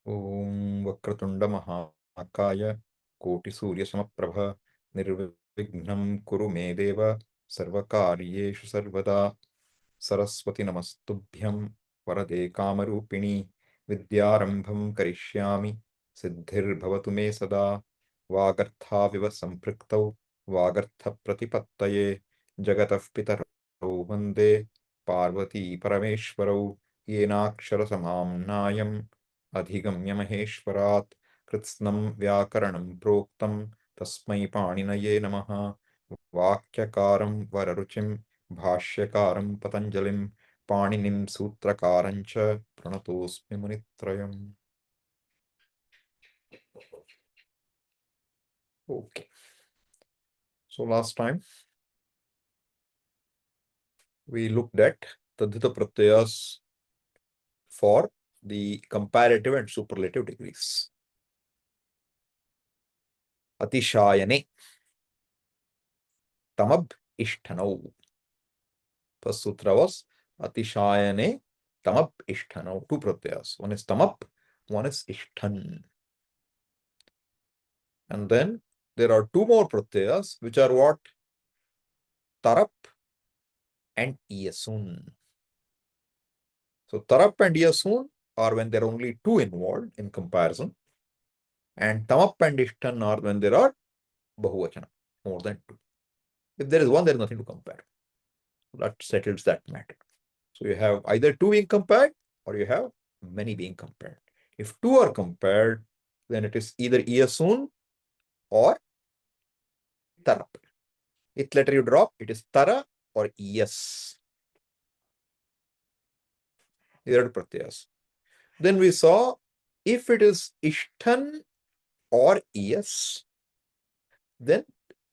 Om Vakratunda Mahakaya Koti Surya Samaprabha Nirvignam Kuru Me Deva Sarvakaryeshu Sarvada Saraswati Namastubhyam Varade Kamarupini Vidyarambham Karishyami Siddhir Bhavatu Me Sada Vagartha Viva Sampriktau Vagartha Pratipattaye Jagatah Pitarau Vande Parvati Parameshwarau Yenakshara Samamnayam adhigamya maheshwarat kritsnam vyakaranam proktam tasmai paninaye namaha vakyakaram vararuchim bhashyakaram patanjalim paninim sutrakarancha pranatosmi munitrayam. Okay, so last time we looked at taddhita pratyayas for the comparative and superlative degrees. Atishayane tamab ishtanau. First sutra was Atishayane tamap ishthanau. Two pratyayas. One is tamap, one is ishthan. And then there are two more pratyayas, which are what? Tarap and yasun. So tarap and yasun are when there are only two involved in comparison. And tamap and ishthan are when there are bahuvachana, more than two. If there is one, there is nothing to compare. That settles that matter. So you have either two being compared or you have many being compared. If two are compared, then it is either yasun or tarap. Which letter you drop, it is tara or yes. These are the pratyayas. Then we saw if it is ishtan or yes, then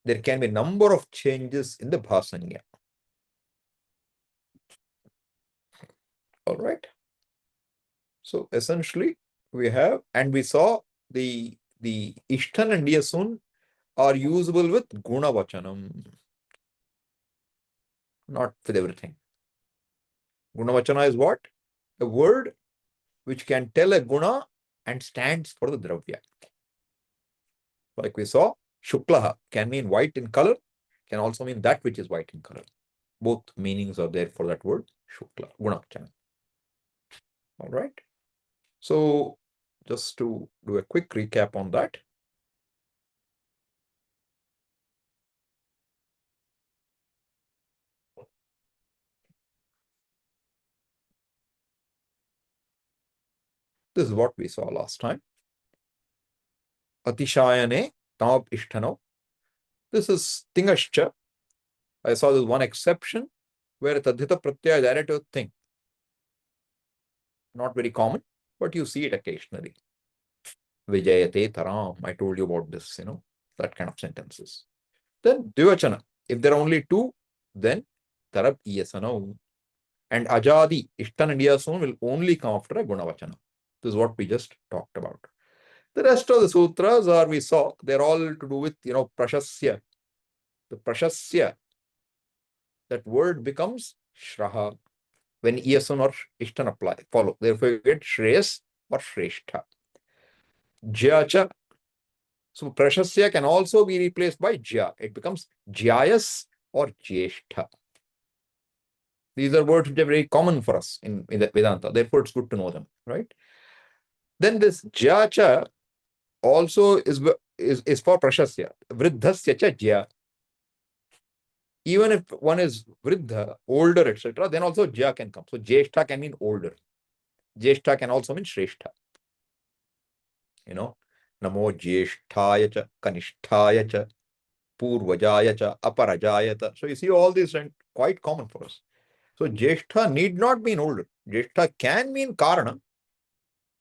there can be a number of changes in the bhasanya. All right. So essentially, we have, and we saw the ishtan and yasun are usable with guna vachanam, not with everything. Guna vachana is what? A word which can tell a guna and stands for the dravya. Like we saw, shuklaha can mean white in color, can also mean that which is white in color. Both meanings are there for that word, shukla, guna vachana. All right. So just to do a quick recap on that. This is what we saw last time. Atishayane tamab ishtano. This is tingascha. I saw this one exception where taddhita pratyaya is added to a thing. Not very common, but you see it occasionally. Vijayate taram. I told you about this, that kind of sentences. Then dvivachana. If there are only two, then tarab iyasana. And ajadi, ishtan and yasun will only come after a gunavachana. This is what we just talked about. The rest of the sutras are, we saw, they're all to do with, prashasya. The prashasya, that word becomes shraha when yasun or ishtan apply, follow. Therefore, you get shreyas or shrestha. Jyacha. So prashasya can also be replaced by jya. It becomes jyayas or jeshtha. These are words which are very common for us in the Vedanta. Therefore, it's good to know them, right? Then this jyacha also is for prashasya. Vriddhasya cha jya. Even if one is vriddha, older, etc., then also jya can come. So jeshtha can mean older. Jeshtha can also mean shrestha. Namo jesthaya cha, kanisthaya cha, purvajaya cha, aparajayata. So you see all these are quite common for us. So jeshtha need not mean older. Jeshtha can mean karana.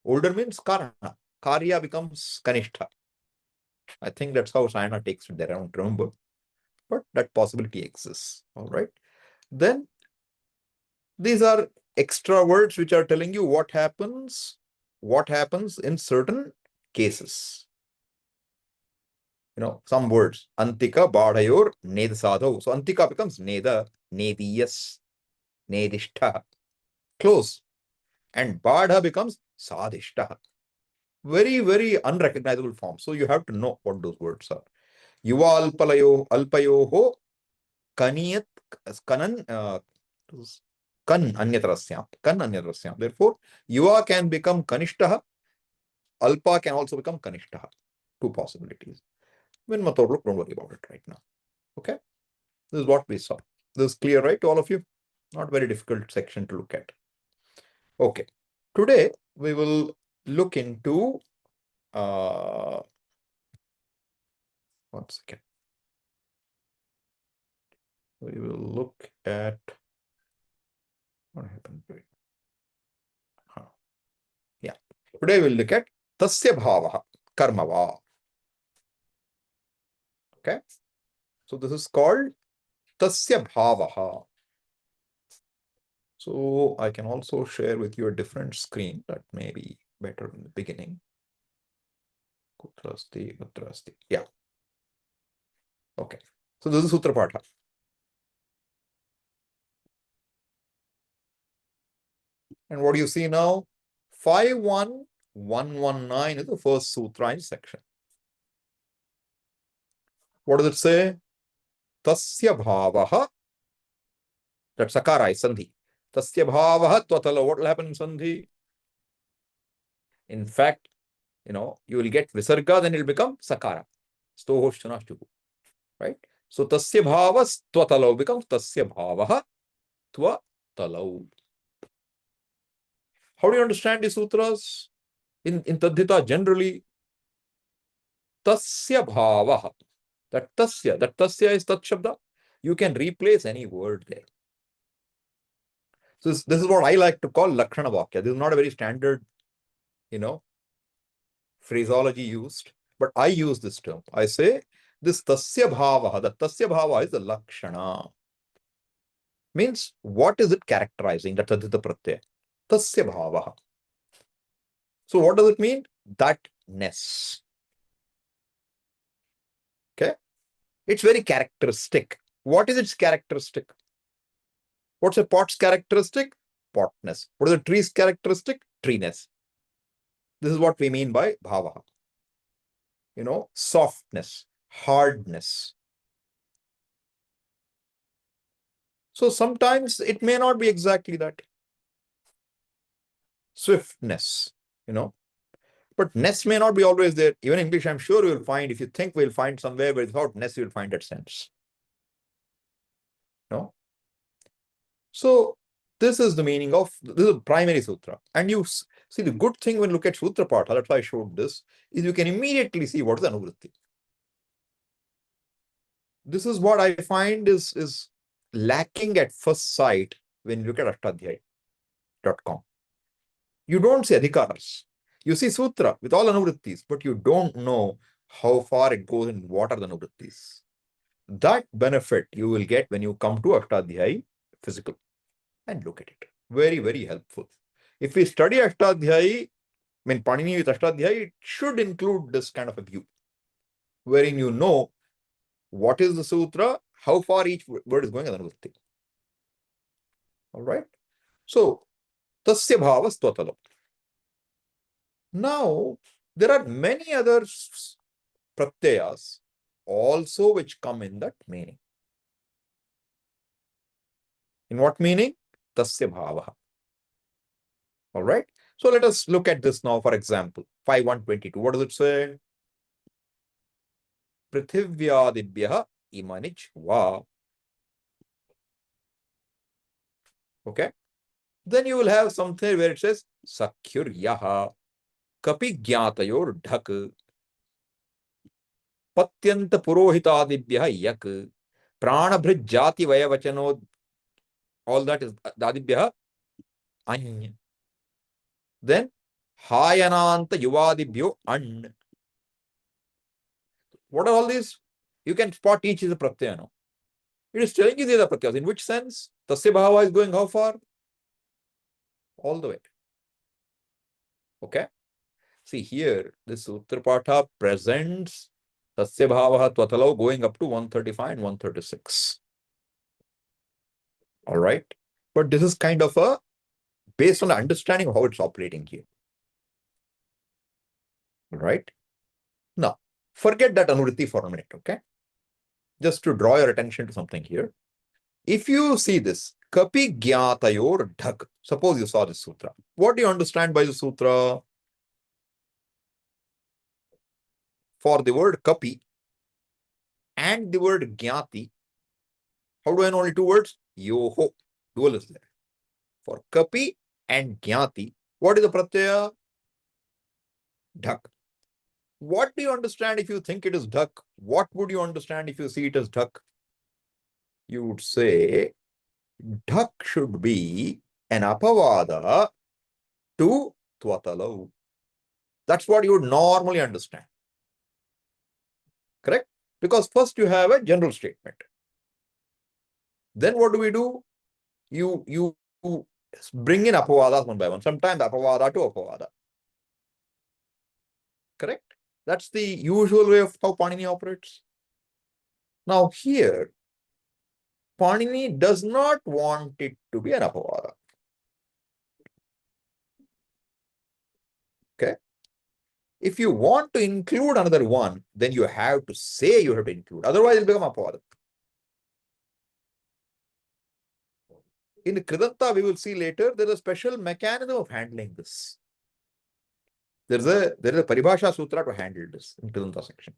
Older means karana. Karya becomes kanishtha. I think that's how Sayana takes it there. I don't remember. But that possibility exists. All right. Then these are extra words which are telling you what happens in certain cases. Some words. Antika, Badhayor, Ned Sadho. So Antika becomes Neda, Nediyas, Nedishtha. Close. And Badha becomes Sadishta. Very, very unrecognizable forms. So you have to know what those words are. Yuva alpayoho kaniyat kanan kan anyatrasyam. Therefore, yuva can become kanishtaha, alpa can also become kanishtaha. Two possibilities. When Matorluk, don't worry about it right now. Okay? This is what we saw. This is clear, right, to all of you? Not very difficult section to look at. Okay. Today, we will look into one second. We will look at what happened. Yeah. Today we'll look at tasya bhavah, karmava. Okay. So this is called tasya bhavah. So I can also share with you a different screen that may be better in the beginning. Kutrasti. Yeah. Okay. So this is Sutra Patha. And what do you see now? 51119 is the first sutra in section. What does it say? Tasya bhavah. That sakara is sandhi. Tasya bhavah twatala. What will happen in sandhi? In fact, you will get visarga, then it will become sakara. Stohoshtanashtuhu. Right? So tasya bhavas twatalau becomes tasya bhavah twatalau. How do you understand the sutras? In taddhita, generally, tasya bhavah. That tasya is tat shabda. You can replace any word there. So this is what I like to call lakshana vakya. This is not a very standard, phraseology used, but I use this term. I say this tasya bhava, the tasya bhava is the lakshana. Means what is it characterizing? That taddhita pratyaya. Tasya bhava. So what does it mean? That ness. Okay. It's very characteristic. What is its characteristic? What's a pot's characteristic? Potness. What is a tree's characteristic? Treeness. This is what we mean by bhava. Softness, hardness. So sometimes it may not be exactly that. Swiftness, but ness may not be always there. Even in English, I'm sure you will find, if you think we'll find somewhere without ness, you'll find that sense. So this is the meaning of, this is a primary sutra. And you see, the good thing when you look at sutra part, that's why I showed this, is you can immediately see what is anuvritti. This is what I find is lacking at first sight when you look at ashtadhyay.com. You don't see adhikaras. You see sutra with all anuvrittis, but you don't know how far it goes and what are the anuvrittis. That benefit you will get when you come to Ashtadhyay physical and look at it. Very, very helpful. If we study Ashtadhyay, Panini with Ashtadhyay, it should include this kind of a view, wherein you know what is the sutra, how far each word is going, and anuvritti. All right. So, tasya bhavas twatalo. Now, there are many other pratyayas also which come in that meaning. In what meaning? Tasya bhava. All right. So let us look at this now. For example, 5122. What does it say? Prithivyadibhyaha imanic va. Okay. Then you will have something where it says sakyuryaha kapi gyatayor dhak patyanta purohitadibhyaha yak pranabhrit jati vayavachano. All that is adibhyaha anya. Then hayananta yuvadibhyo an. What are all these? You can spot each is a pratyaya now. It is telling you these are pratyayas. In which sense? Tasya bhava is going how far? All the way. Okay. See here, this Sutra Patha presents tasya bhava twatalau going up to 135 and 136. All right. But this is kind of a based on the understanding of how it's operating here. Right? Now, forget that anuvritti for a minute, okay? Just to draw your attention to something here. If you see this, kapi gyatayor dhak, suppose you saw this sutra. What do you understand by the sutra? For the word kapi and the word gyati, how do I know only two words? Yoho. Dual is there. For kapi and gyati, what is the pratyaya? Dhak. What do you understand if you think it is dhak? What would you understand if you see it as dhak? You would say dhak should be an apavada to twatalau. That's what you would normally understand. Correct? Because first you have a general statement. Then what do? You bring in apavadas one by one. Sometimes apavada to apavada. Correct? That's the usual way of how Panini operates. Now here, Panini does not want it to be an apavada. Okay? If you want to include another one, then you have to say you have to include. Otherwise, it will become apavada. In the Kridanta, we will see later, there is a special mechanism of handling this. There is a Paribhasha Sutra to handle this in Kridanta section.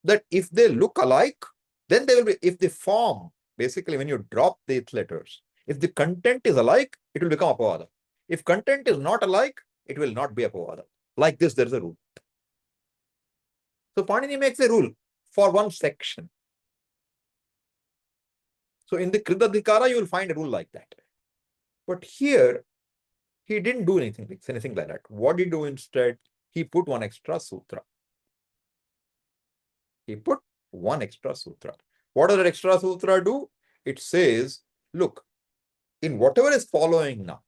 That if they look alike, then they will be, if they form, basically when you drop the letters, if the content is alike, it will become apavada. If content is not alike, it will not be apavada. Like this, there is a rule. So Panini makes a rule for one section. So in the Kridadhikara, you will find a rule like that. But here, he didn't do anything like that. What did he do instead? He put one extra sutra. He put one extra sutra. What does that extra sutra do? It says, look, in whatever is following now,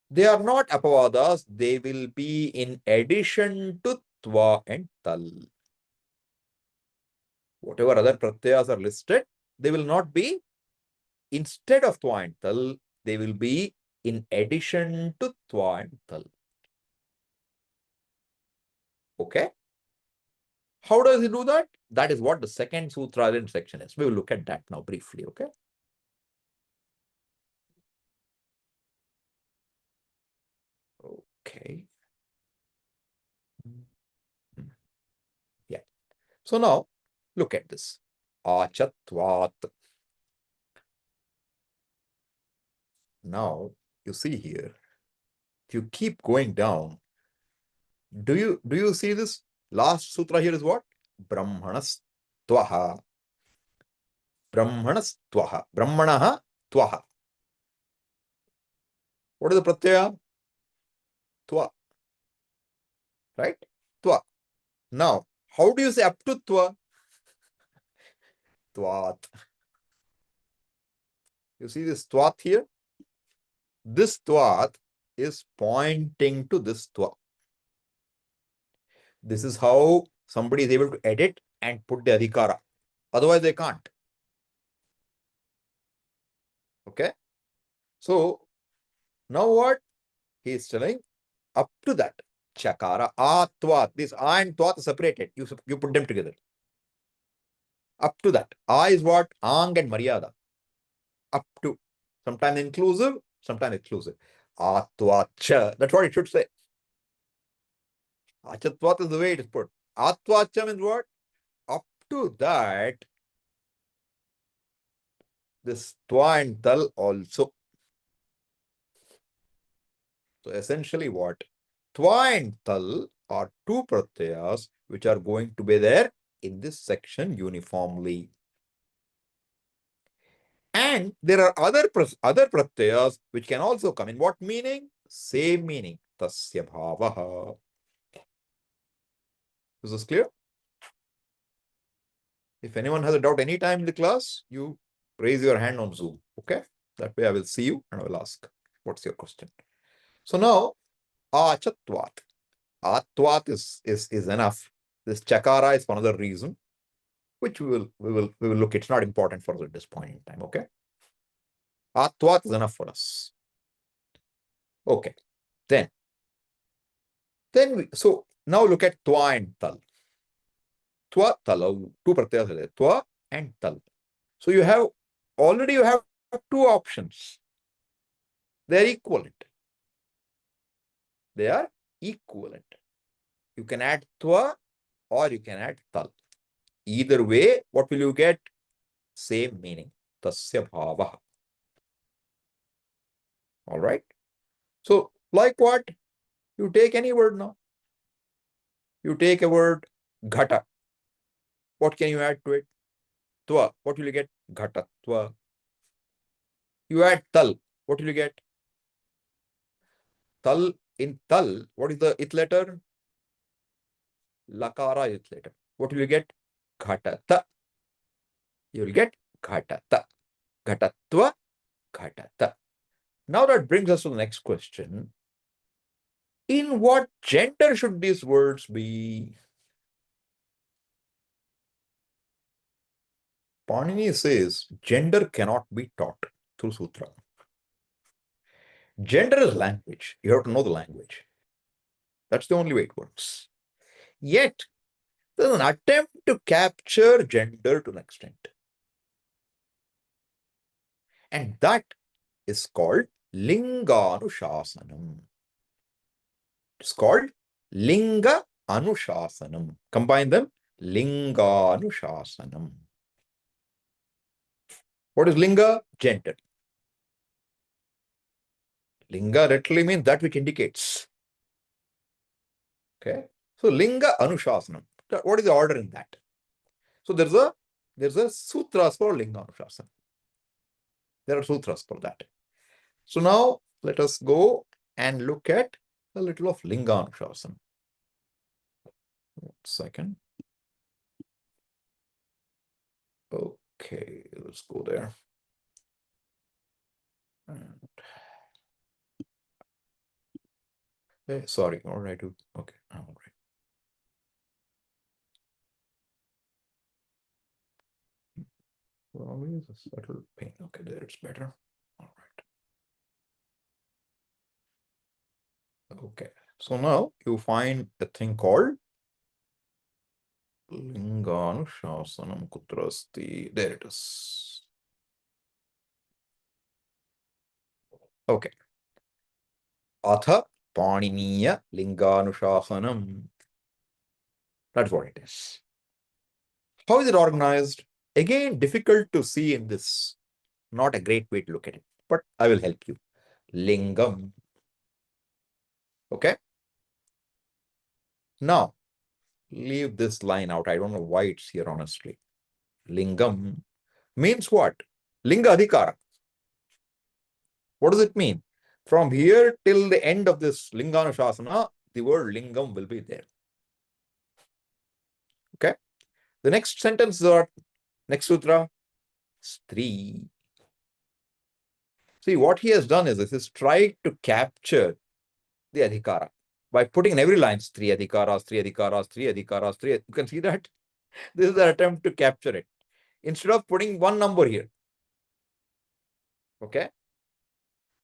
they are not apavadas, they will be in addition to tva and tal. Whatever other pratyayas are listed, they will not be instead of tva and tal, they will be in addition to tva and tal. Okay? How does he do that? That is what the second sutra in section is. We will look at that now briefly, okay? Okay. Yeah. So now, look at this. Achatvat. Now, you see here, if you keep going down, do you see this? Last sutra here is what? Brahmanas tvaha. Brahmanas tvaha. Brahmanaha tvaha. What is the pratyaya? Tva. Right? Tva. Now, how do you say up to tva? Tvat. You see this tvat here? This tvat is pointing to this tva. This is how somebody is able to edit and put the adhikara. Otherwise, they can't. Okay? So, now what? He is telling up to that. Chakara, tvat. This a and tvat separated. You put them together. Up to that. A is what? Ang and Maryada. Up to. Sometimes inclusive, sometimes exclusive. Atvacha. That's what it should say. Achatvat is the way it is put. Atvacha means what? Up to that, this tva and tal also. So essentially what? Tva and tal are two pratyayas which are going to be there in this section uniformly. And there are other pratyayas which can also come in. What meaning? Same meaning. Tasya bhavah. Is this clear? If anyone has a doubt any time in the class, you raise your hand on Zoom. Okay? That way I will see you and I will ask, what's your question? So now, achatvat. Atvat is enough. This chakara is for another reason, which we will look. It's not important for us at this point in time. Okay? Atvat is enough for us. Okay. Then, Then so now look at twa and tal. Twa, talau, two pratyayas are there. Twa and tal. So you have two options. They are equivalent. They are equivalent. You can add twa or you can add tal. Either way, what will you get? Same meaning. Tasya bhavah. All right. So, like what? You take any word now. You take a word ghata. What can you add to it? Twa. What will you get? Ghata. Twa. You add tal. What will you get? Tal. In tal, what is the it letter? Lakara it letter. What will you get? Ghatata. You will get ghatata. Ghatatva. Ghatata. Now that brings us to the next question. In what gender should these words be? Panini says gender cannot be taught through sutra. Gender is language. You have to know the language. That's the only way it works. Yet, there's an attempt to capture gender to an extent. And that is called Linganushasana. It's called Linga Anushasanam. Combine them. Linganushasana. What is Linga? Gender. Linga literally means that which indicates. Okay. So Linga Anushasana. What is the order in that? So there's a sutras for Linga Anushasana. There are sutras for that. So now let us go and look at a little of Linganushasana. 1 second. Okay, let's go there. And, sorry, all right. Okay, all right. Always a subtle pain. Okay, there it's better. All right. Okay, so now you find a thing called Linganushasana kutrasti. There it is. Okay. Atha Paniniya Linganushasanam. That's what it is. How is it organized? Again, difficult to see in this. Not a great way to look at it, but I will help you. Lingam. Okay. Now, leave this line out. I don't know why it's here, honestly. Lingam means what? Linga adhikara. What does it mean? From here till the end of this Linganushasana, the word lingam will be there. Okay. The next sentence is what? Next sutra, Stri. See, what he has done is this is tried to capture the adhikara by putting in every line Stri adhikaras, Stri adhikaras, Stri adhikaras, Stri. You can see that this is an attempt to capture it instead of putting one number here. Okay.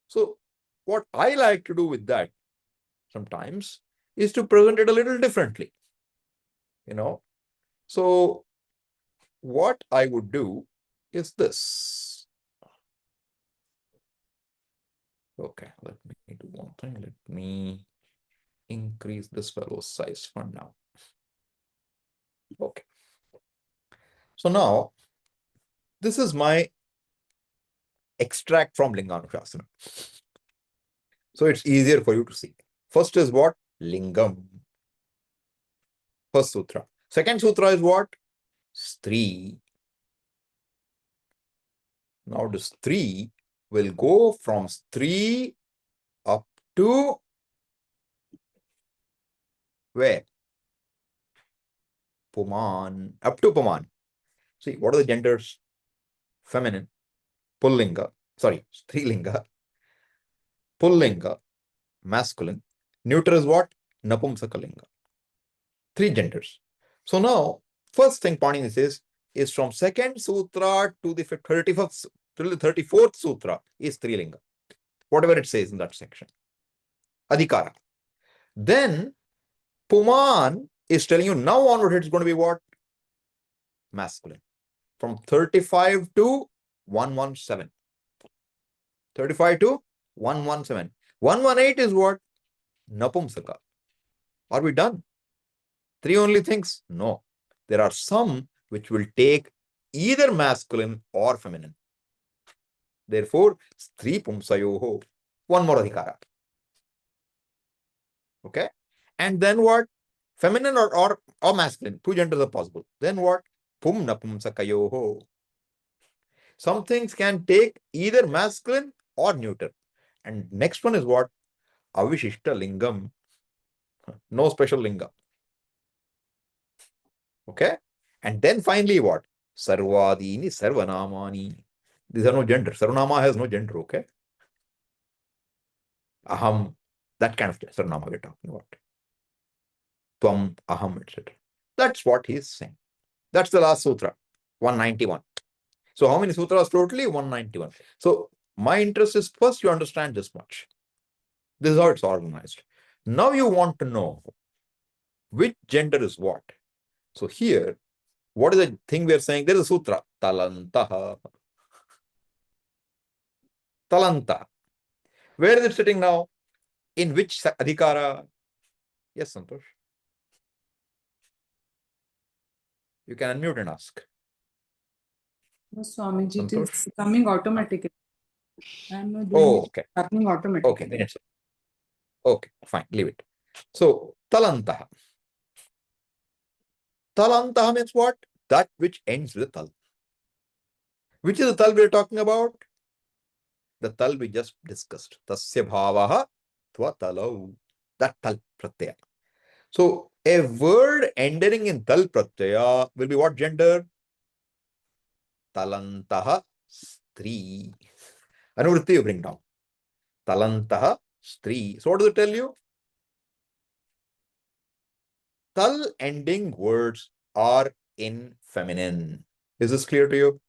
So what I like to do with that sometimes is to present it a little differently. So what I would do is this. Okay, let me do one thing. Let me increase this fellow's size for now. Okay. So now, this is my extract from Linganushasana. So it's easier for you to see. First is what? Lingam. First sutra. Second sutra is what? Stri. Now the Stri will go from Stri up to where? Puman. Up to Puman. See, what are the genders? Feminine. Pullinga. Sorry, Strilinga. Pullinga. Masculine. Neuter is what? Napumsakalinga. 3 genders. So now, first thing Panini says is from second sutra to the 31st till the 34th sutra is Strilinga. Whatever it says in that section. Adhikara. Then Puman is telling you now onward it's going to be what? Masculine. From 35 to 117. 35 to 117. 118 is what? Napumsaka. Are we done? 3 only things? No. There are some which will take either masculine or feminine. Therefore, Stri Pumsayoho. One more adhikara. Okay? And then what? Feminine or masculine. 2 genders are possible. Then what? Pum Napumsakayoho. Some things can take either masculine or neuter. And next one is what? Avishishta Lingam. No special linga. Okay? And then finally what? Sarvadini Sarvanamani. These are no gender. Sarvanama has no gender, okay? Aham, that kind of Sarvanama we're talking about. Tvam, aham, etc. That's what he's saying. That's the last sutra, 191. So how many sutras totally? 191. So my interest is first you understand this much. This is how it's organized. Now you want to know which gender is what. So here, what is the thing we are saying? There is a sutra, talantaha. Talanta. Where is it sitting now? In which adhikara? Yes, Santosh. You can unmute and ask. No, Swamiji, it Santosh? is coming automatically. I am not doing Oh, it. okay. Happening automatically. Okay, okay, fine, leave it. So, talantaha. Talantaha means what? That which ends with tal. Which is the tal we are talking about? The tal we just discussed. Tasya bhavah tva talau. That tal pratyaya. So, a word ending in tal pratyaya will be what gender? Talantaha Stri. Anuvritti you bring down. Talantaha Stri. So what does it tell you? Tal ending words are in feminine. Is this clear to you?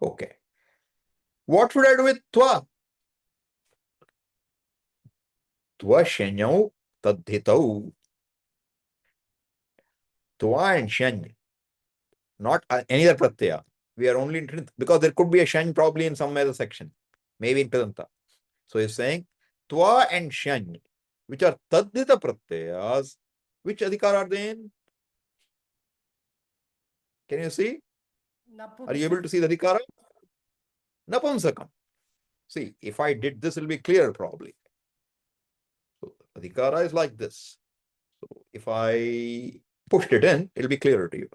Okay. What should I do with twa? Twa shanyau taddhitau. Twa and shany. Not any other pratyaya. We are only interested because there could be a shany probably in some other section. Maybe in Kadanta. So he's saying twa and shany, which are taddhita pratyayas. Which adhikara are they in? Can you see? Are you able to see the adhikara? Napumsakam. See, if I did this, it'll be clear probably. So adhikara is like this. So if I pushed it in, it'll be clearer to you,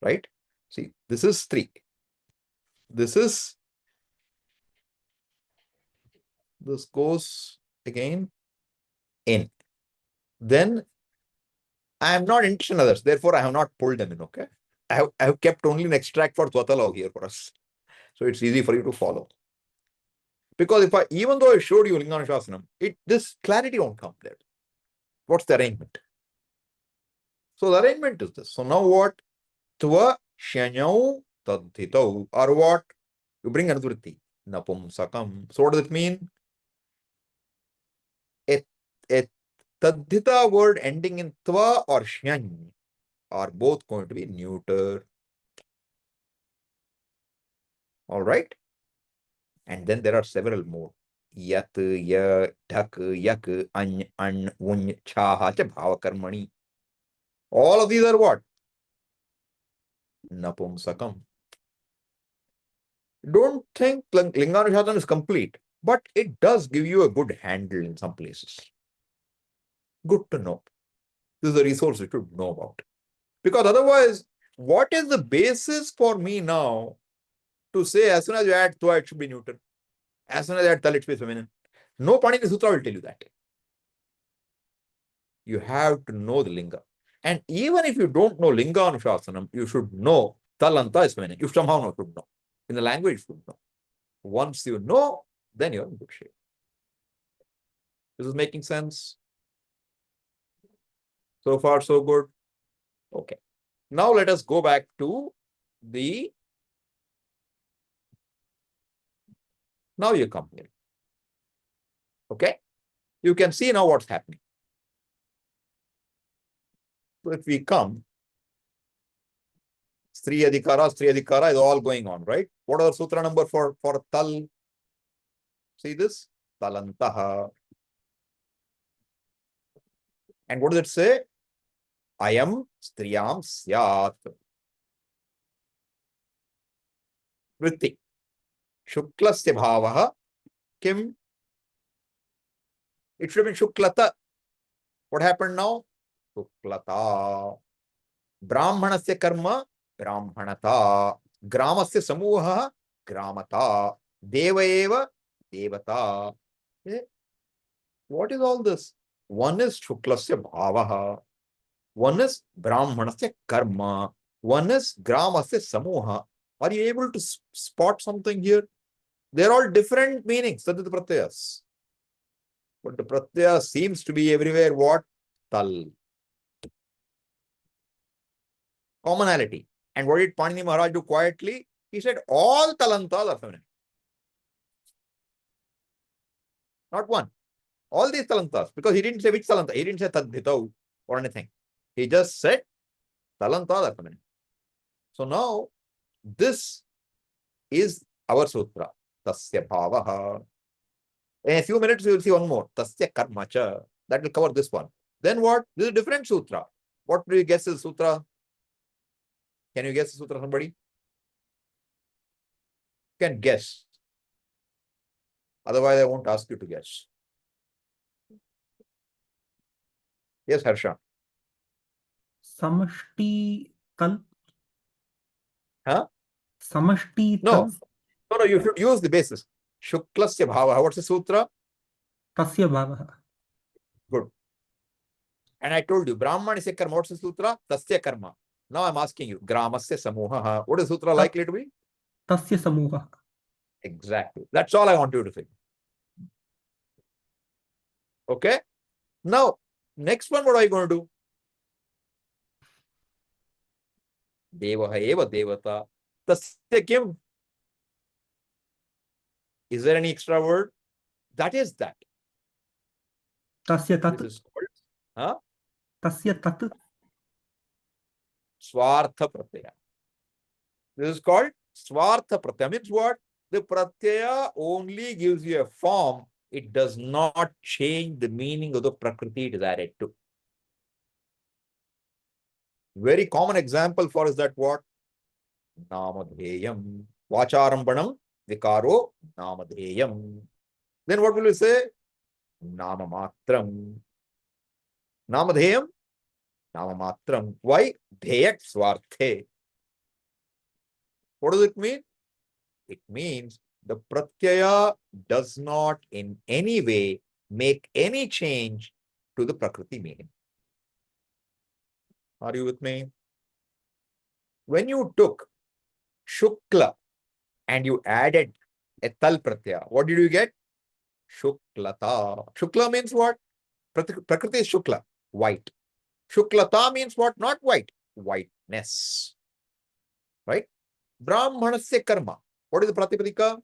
right? See, this is Stri. This goes again in. Then I am not interested in others. Therefore, I have not pulled them in, okay? I have kept only an extract for Twatalau here for us. So it's easy for you to follow. Because even though I showed you Linganushasana, this clarity won't come there. What's the arrangement? So the arrangement is this. So now what? Tva shanyau taddhitau, or what? You bring anudvriti. Napumsakam. So what does it mean? A taddhita word ending in tva or shany are both going to be neuter. All right? And then there are several more. Yat, ya, dhak, yak, an, uny, chaha, cha, bhava, karmani. All of these are what? Napumsakam. Don't think Linganushasana is complete, but it does give you a good handle in some places. Good to know. This is a resource you should know about. Because otherwise, what is the basis for me now to say as soon as you add twa, it should be neuter? As soon as you add tal, it should be feminine. No Panini Sutra will tell you that. You have to know the linga. And even if you don't know Linganushasana, you should know talanta is feminine. You somehow should know. In the language, you should know. Once you know, then you're in good shape. This is making sense? So far, so good. Okay. Now let us go back to the. Now you come here. Okay. You can see now what's happening. So if we come, Stri adhikara is all going on, right? What are the sutra number for tal? See this? Talantaha. And what does it say? Ayam striyam syat. Vritti. Shuklasya bhavah. Kim? It should have been shuklata. What happened now? Shuklata. Brahmanasya karma. Brahmanata. Gramasya samuha. Gramata. Deva eva. Devata. What is all this? One is shuklasya bhavaha. One is brahmanasya karma. One is gramasya samuha. Are you able to spot something here? They're all different meanings. That is the pratyayas. But the pratyaya seems to be everywhere what? Tal. Commonality. And what did Panini Maharaj do quietly? He said all talantas are feminine. Not one. All these talantas. Because he didn't say which talanta. He didn't say taddhita or anything. He just said talantas are feminine. So now, this is our sutra. Tasya bhavah. In a few minutes, you will see one more. Tasya karmacha. That will cover this one. Then what? This is a different sutra. What do you guess is sutra? Can you guess the sutra, somebody? You can guess. Otherwise, I won't ask you to guess. Yes, Harsha. Samashti tal. Huh? Samashti No. tal. No, you should use the basis. Shuklasya bhava. What's the sutra? Tasya bhavah. Good. And I told you, Brahmanisya karma. What's the sutra? Tasya karma. Now I'm asking you, Gramasya samuha. What is sutra likely to be? Tasya samuha. Exactly. That's all I want you to think. Okay? Now, next one, what are you going to do? Devaha eva devata. Tasya kim? Is there any extra word? That is that. Tasya tat. This is called huh? Tasya tat. Swartha pratyaya. This is called Swartha pratyaya. Means what? The pratyaya only gives you a form. It does not change the meaning of the prakriti it is added to. Very common example for is that what? Namadheyam. Vacharambanam vikaro namadheyam. Then what will you say? Namamatram. Namadheyam. Namamatram. Why? Dheyak swarthe. What does it mean? It means the pratyaya does not in any way make any change to the prakriti meaning. Are you with me? When you took shukla and you added a tal pratyaya, what did you get? Shuklata. Shukla means what? Prakriti is shukla, white. Shuklata means what? Not white, whiteness. Right? Brahmanasya karma. What is the pratipadika?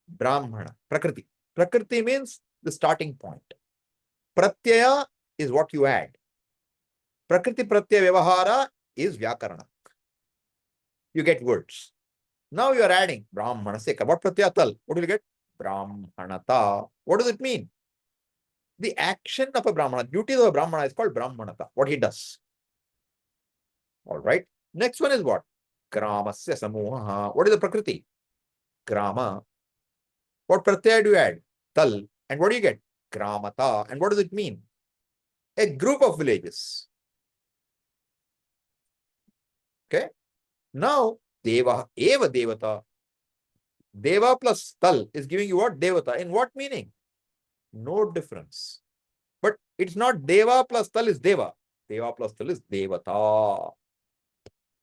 Brahmana, prakriti. Prakriti means the starting point. Pratyaya is what you add. Prakriti pratyaya vyavahara is vyakarana. You get words. Now you are adding Brahmanasya karma. What pratyaya tal? What will you get? Brahmanata. What does it mean? The action of a Brahmana, duty of a Brahmana is called Brahmanata. What he does. All right. Next one is what? Gramasya samuha. What is the prakriti? Grama. What pratyaya do you add? Tal. And what do you get? Gramata. And what does it mean? A group of villages. Okay. Now, Deva eva devata. Deva plus tal is giving you what? Devata. In what meaning? No difference. But it's not Deva plus tal is Deva. Deva plus tal is Devata.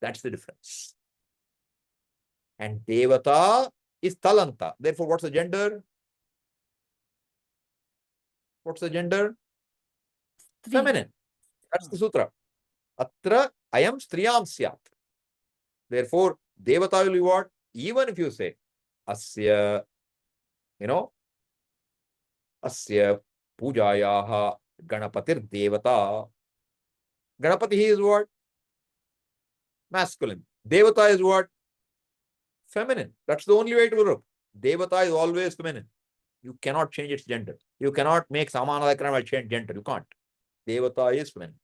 That's the difference. And Devata is talanta. Therefore, what's the gender? What's the gender? Feminine. That's the sutra. Atra ayam striyam syat. Therefore, Devata will be what? Even if you say asya, asya pujayaha ganapatir devata. Ganapati is what? Masculine. Devata is what? Feminine. That's the only way to look. Devata is always feminine. You cannot change its gender. You cannot make samana adhikara change gender. You can't. Devata is feminine.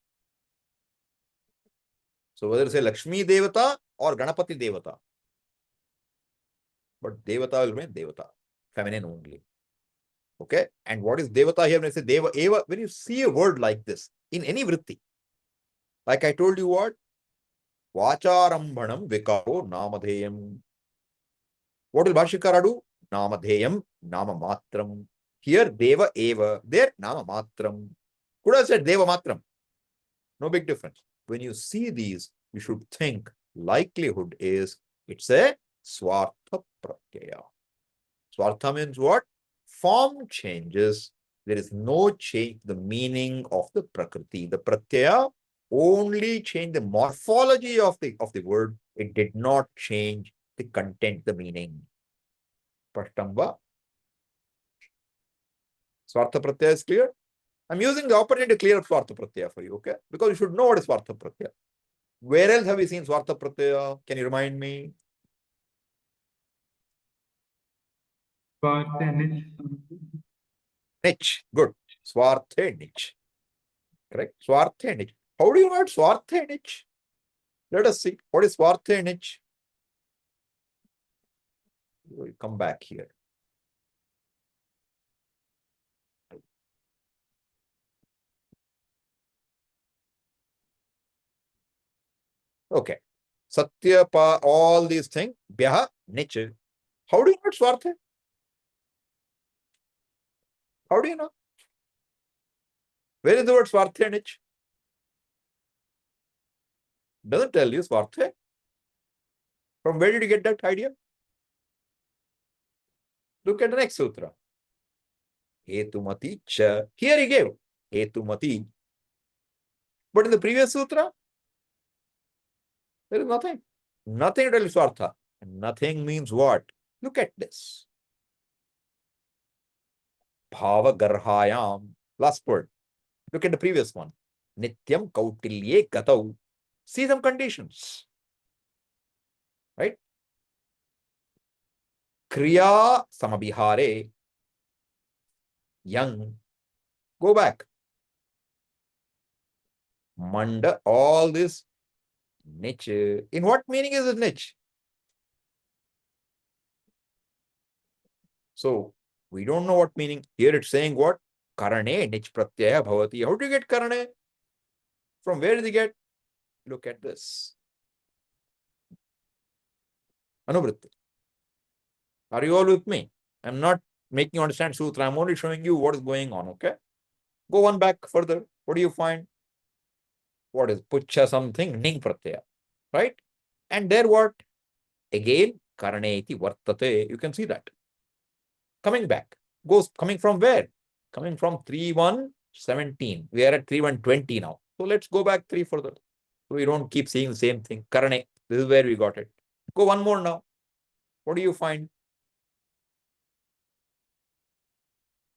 So whether say Lakshmi Devata or Ganapati Devata, but Devata will remain Devata, feminine only. Okay? And what is Devata here? When I say Deva, Eva, when you see a word like this in any vritti, like I told you what? Vacharambhanam vikaro namadheyam. What will Bhashikara do? Namadheyam, namamatram. Here, Deva Eva, there, namamatram. Could have said Deva matram. No big difference. When you see these, you should think likelihood is it's a swartha pratyaya. Swartha means what? Form changes. There is no change the meaning of the prakriti. The pratyaya only changed the morphology of the word. It did not change the content, the meaning. Prashtamba. Swartha pratyaya is clear? I'm using the opportunity to clear up Swartha pratyaya for you, okay? Because you should know what is Swartha pratyaya. Where else have we seen Swartha pratyaya? Can you remind me? Niche. Good. Swarthe niche. Correct? Swarthe niche. How do you know Swarthe niche? Let us see. What is Swarthe niche? We'll come back here. Okay. Satya, all these things. Bhyaha, niche. How do you know Swarthe? How do you know? Where is the word Swarthe niche? Doesn't tell you Swarthe. From where did you get that idea? Look at the next sutra. Hetumati cha. Here he gave Hetumati. But in the previous sutra, there is nothing. Nothing to tell you Swartha. Nothing means what? Look at this. Bhava garhayam. Last word. Look at the previous one. Nityam kautilye gatau. See some conditions. Right? Kriya samabihare. Young. Go back. Manda. All this. Niche. In what meaning is it niche? So, we don't know what meaning. Here it's saying what? Karane nich pratyaya bhavati. How do you get karane? From where did you get? Look at this. Anuvritti. Are you all with me? I'm not making you understand sutra. I'm only showing you what is going on, okay? Go one back further. What do you find? What is pucha something? Ning pratyaya. Right? And there what? Again, karane iti vartate. You can see that. Coming back. Coming from where? Coming from 3:1:17. We are at 3:1:20 now. So let's go back 3 further. So we don't keep seeing the same thing. Karane. This is where we got it. Go one more now. What do you find?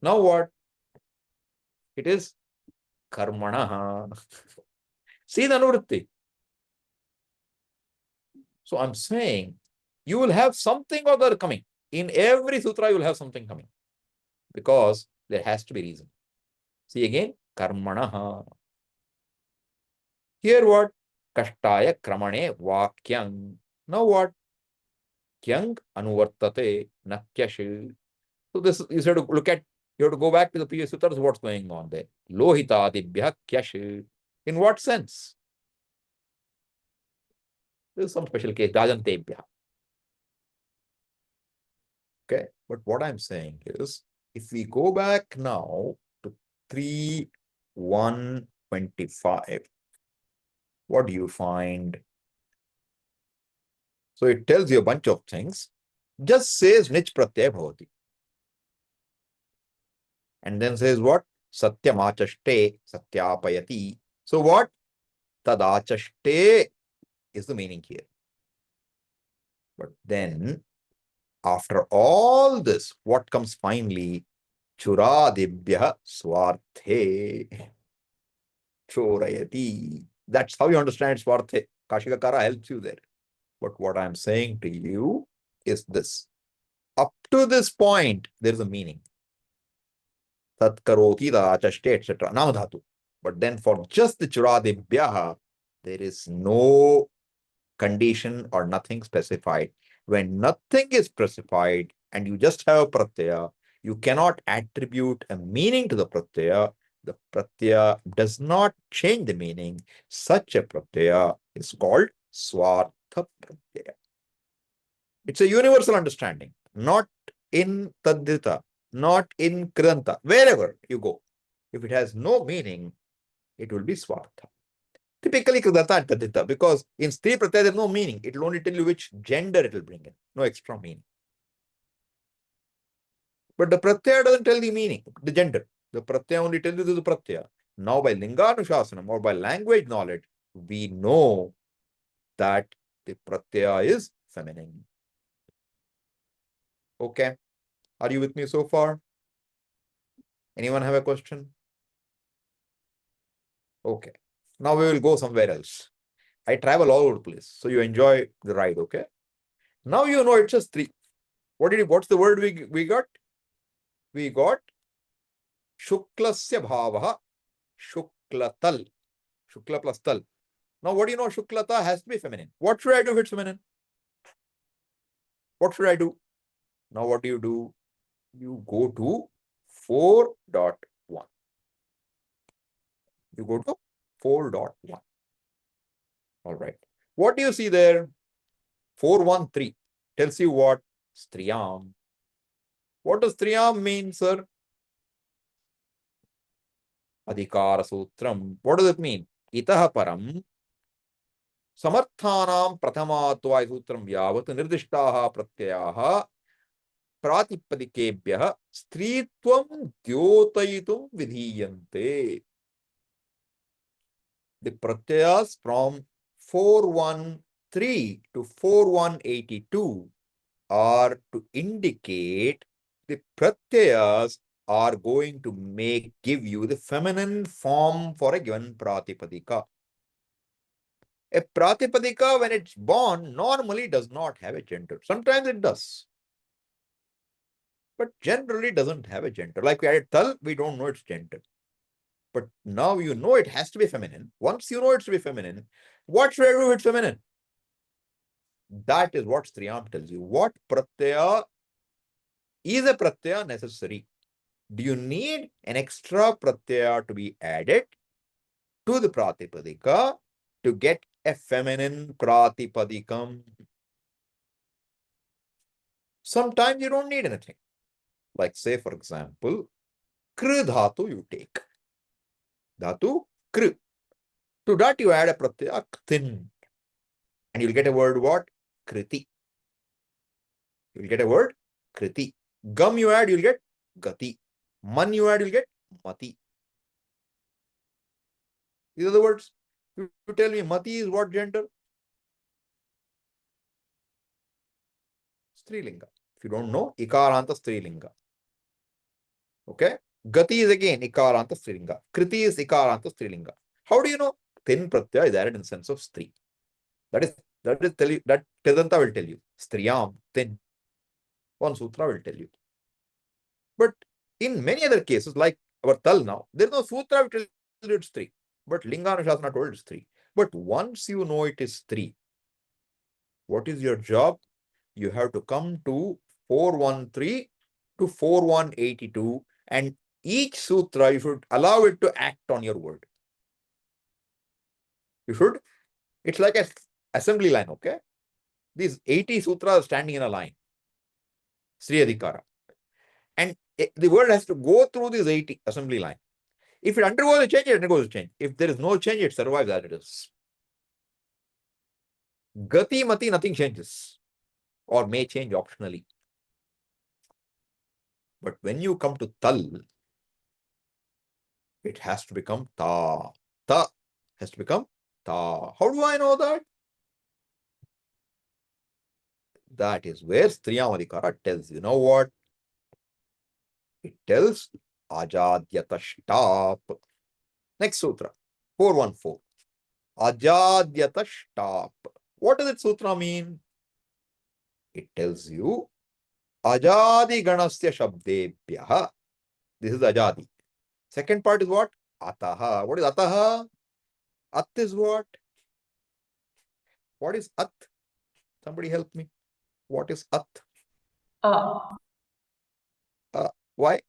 Now what? It is karmana. See the anuvritti. So I'm saying you will have something or other coming. In every sutra, you will have something coming. Because there has to be reason. See again, karmana. Here what? Kashtaya kramane vakyang. Now what? Kyang anuvartate nakyashu. So this you have to look at, you have to go back to the previous sutras, what's going on there. Lohita adibhya kyashu. In what sense? This is some special case, Dajantebhya. Okay, but what I'm saying is, if we go back now to 3:1:25, what do you find? So it tells you a bunch of things. Just says nich pratyaya bhavati. And then says what? Satyamachaste satyapayati. So what? Tadachaste is the meaning here. But then, after all this, what comes finally? Churadibhya swarte chorayati. That's how you understand Swarte. Kashikakara helps you there. But what I'm saying to you is this. Up to this point, there is a meaning. Tat karoti, the achashte, etc. Namadhatu. But then for just the churadibhyaha, there is no condition or nothing specified. When nothing is specified and you just have a pratyaya, you cannot attribute a meaning to the pratyaya. The pratyaya does not change the meaning. Such a pratyaya is called swartha pratyaya. It's a universal understanding, not in taddhita, not in kridanta, wherever you go. If it has no meaning, it will be swartha. Typically kridanta and taddhita, because in Stri pratyaya there is no meaning. It will only tell you which gender it will bring in, no extra meaning. But the pratyaya doesn't tell the meaning, the gender. The pratyaya only tells you the pratyaya. Now by Linganushasana or by language knowledge, we know that the pratyaya is feminine. Okay. Are you with me so far? Anyone have a question? Okay. Now we will go somewhere else. I travel all over the place, so you enjoy the ride, okay? Now you know it's just 3. What's the word we got? We got Shuklasya bhavah, Shuklatal. Shukla plus tal. Now what do you know? Shuklata has to be feminine. What should I do if it's feminine? What should I do? Now what do? You go to 4.1. You go to 4.1. All right. What do you see there? 413 tells you what? Striyam. What does Striyam mean, sir? Adhikara sutram. What does it mean? Itaha param samarthanam prathamatva sutram yavat nirdishtaha pratyayaha pratipadikebhyah stritvam dyotayitum vidhiyante. The pratyayas from 413 to 4182 are to indicate the pratyayas are going to give you the feminine form for a given pratipadika. A pratipadika, when it's born, normally does not have a gender. Sometimes it does, but generally doesn't have a gender. Like we added tal, we don't know its gender. But now you know it has to be feminine. Once you know it's to be feminine, what should I do if it's feminine? That is what Striyam tells you. What pratyaya is a pratyaya necessary? Do you need an extra pratyaya to be added to the pratipadika to get a feminine pratipadikam? Sometimes you don't need anything. Like say, for example, kr dhatu you take. Dhatu kr. To that you add a pratyaya ktin. And you'll get a word what? Kriti. You'll get a word kriti. Gam you add, you'll get gati. Man you add, you'll get mati. These are the words. You tell me mati is what gender? Strilinga. If you don't know, ikaranta strilinga. Okay? Gati is again ikaranta strilinga. Kriti is ikaranta strilinga. How do you know? Tin pratyaya is added in the sense of stri. That Tadanta will tell you. Striyam, tin. One sutra will tell you. But in many other cases, like our tal now, there is no sutra which tells you it's 3. But Linganushasana told it's 3. But once you know it is 3, what is your job? You have to come to 413 to 4182, and each sutra you should allow it to act on your word. You should. It's like an assembly line, okay? These 80 sutras are standing in a line. Sri adhikara. And the word has to go through this 80 assembly line. If it undergoes a change, it undergoes a change. If there is no change, it survives as it is. Gati, mati, nothing changes or may change optionally. But when you come to tal, it has to become ta. Ta has to become ta. How do I know that? That is where Striyam tells you. Know what? It tells ajadyata stop. Next sutra, 414. Ajadyata stop. What does it sutra mean? It tells you ajadi ganasya shabdebhyah. This is ajadi. Second part is what? Ataha. What is ataha? At is what? What is at? Somebody help me. What is at? Why?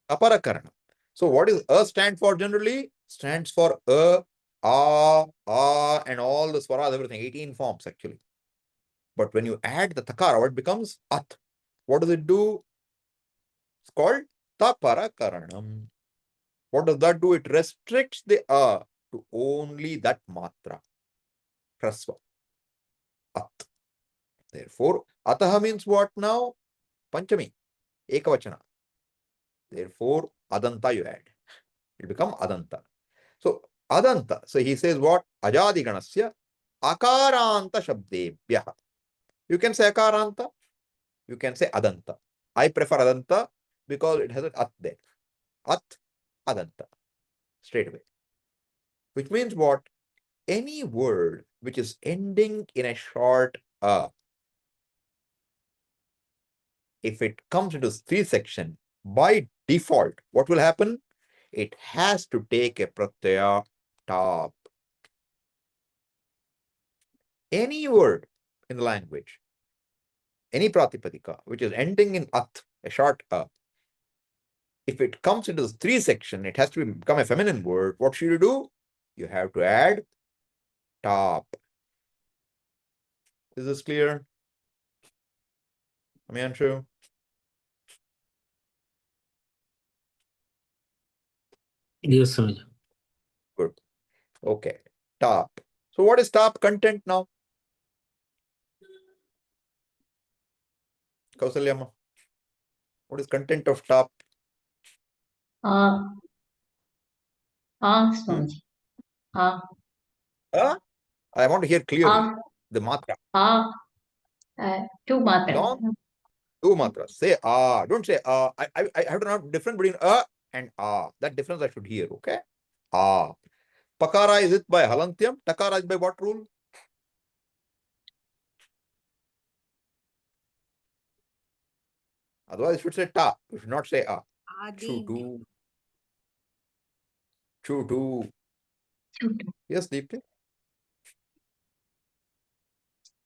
Aparakarana. So what is a stand for generally? Stands for a, and all the swaras, everything, 18 forms actually. But when you add the takara, what becomes at? What does it do? It's called taparakaranam. What does that do? It restricts the a to only that matra. Prasva. At. Therefore, ataha means what now? Panchami. Ekavachana. Therefore, adanta you add. It become adanta. So, adanta. So, he says what? Ajadi ganasya akaranta shabdebhyah. You can say akaranta. You can say adanta. I prefer adanta because it has an at there. At, adanta. Straight away. Which means what? Any word which is ending in a short a, if it comes into Stri section, by default, what will happen? It has to take a pratyaya top. Any word in the language, any pratipadika, which is ending in at, a short a, if it comes into the Stri section, it has to become a feminine word. What should you do? You have to add top. Is this clear? Amanshu? Yes, Swamiji. Good. Okay. Top. So what is top content now? Kausalyama. What is content of top? Swamiji. I want to hear clearly the matra. Two matras. Long, two matras. Say don't say I have to know the difference between and that difference I should hear, okay? Pakara is it by halantyam, takara is by what rule? Otherwise you should say ta, you should not say Chutu. Chutu. Yes, Deepti.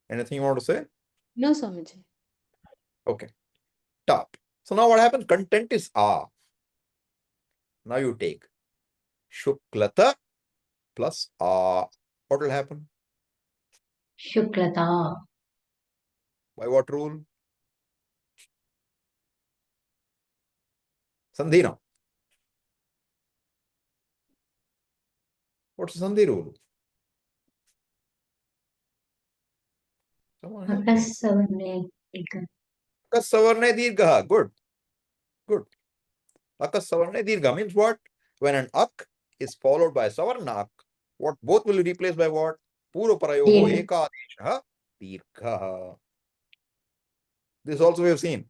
Anything you want to say? No, Swamiji. Okay. Top. So now what happens? Content is Now you take Shuklata plus What will happen? Shuklata. By what rule? Sandhi now. What's the Sandhi rule? Someone help me. Akasavarne dirgha. Good. Good. Akasavarne dirgha means what? When an ak is followed by a savarna ak, what both will be replaced by what? Puro parayoho ekadesha dirgha. This also we have seen.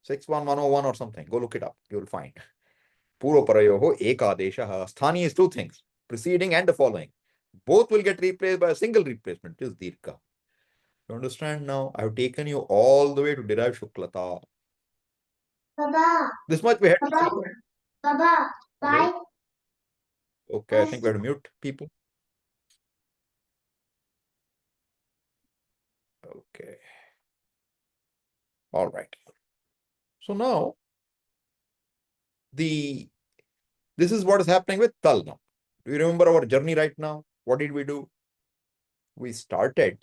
61101 or something. Go look it up. You will find. Puro parayoho ekadesha. Sthani is two things. Preceding and the following. Both will get replaced by a single replacement. It is dirgha. You understand now? I have taken you all the way to derive Shuklata. Baba. This much we had. Baba. Bye. Okay, I think we have to mute people. Okay. All right. So now, this is what is happening with Tal now. Do you remember our journey right now? What did we do? We started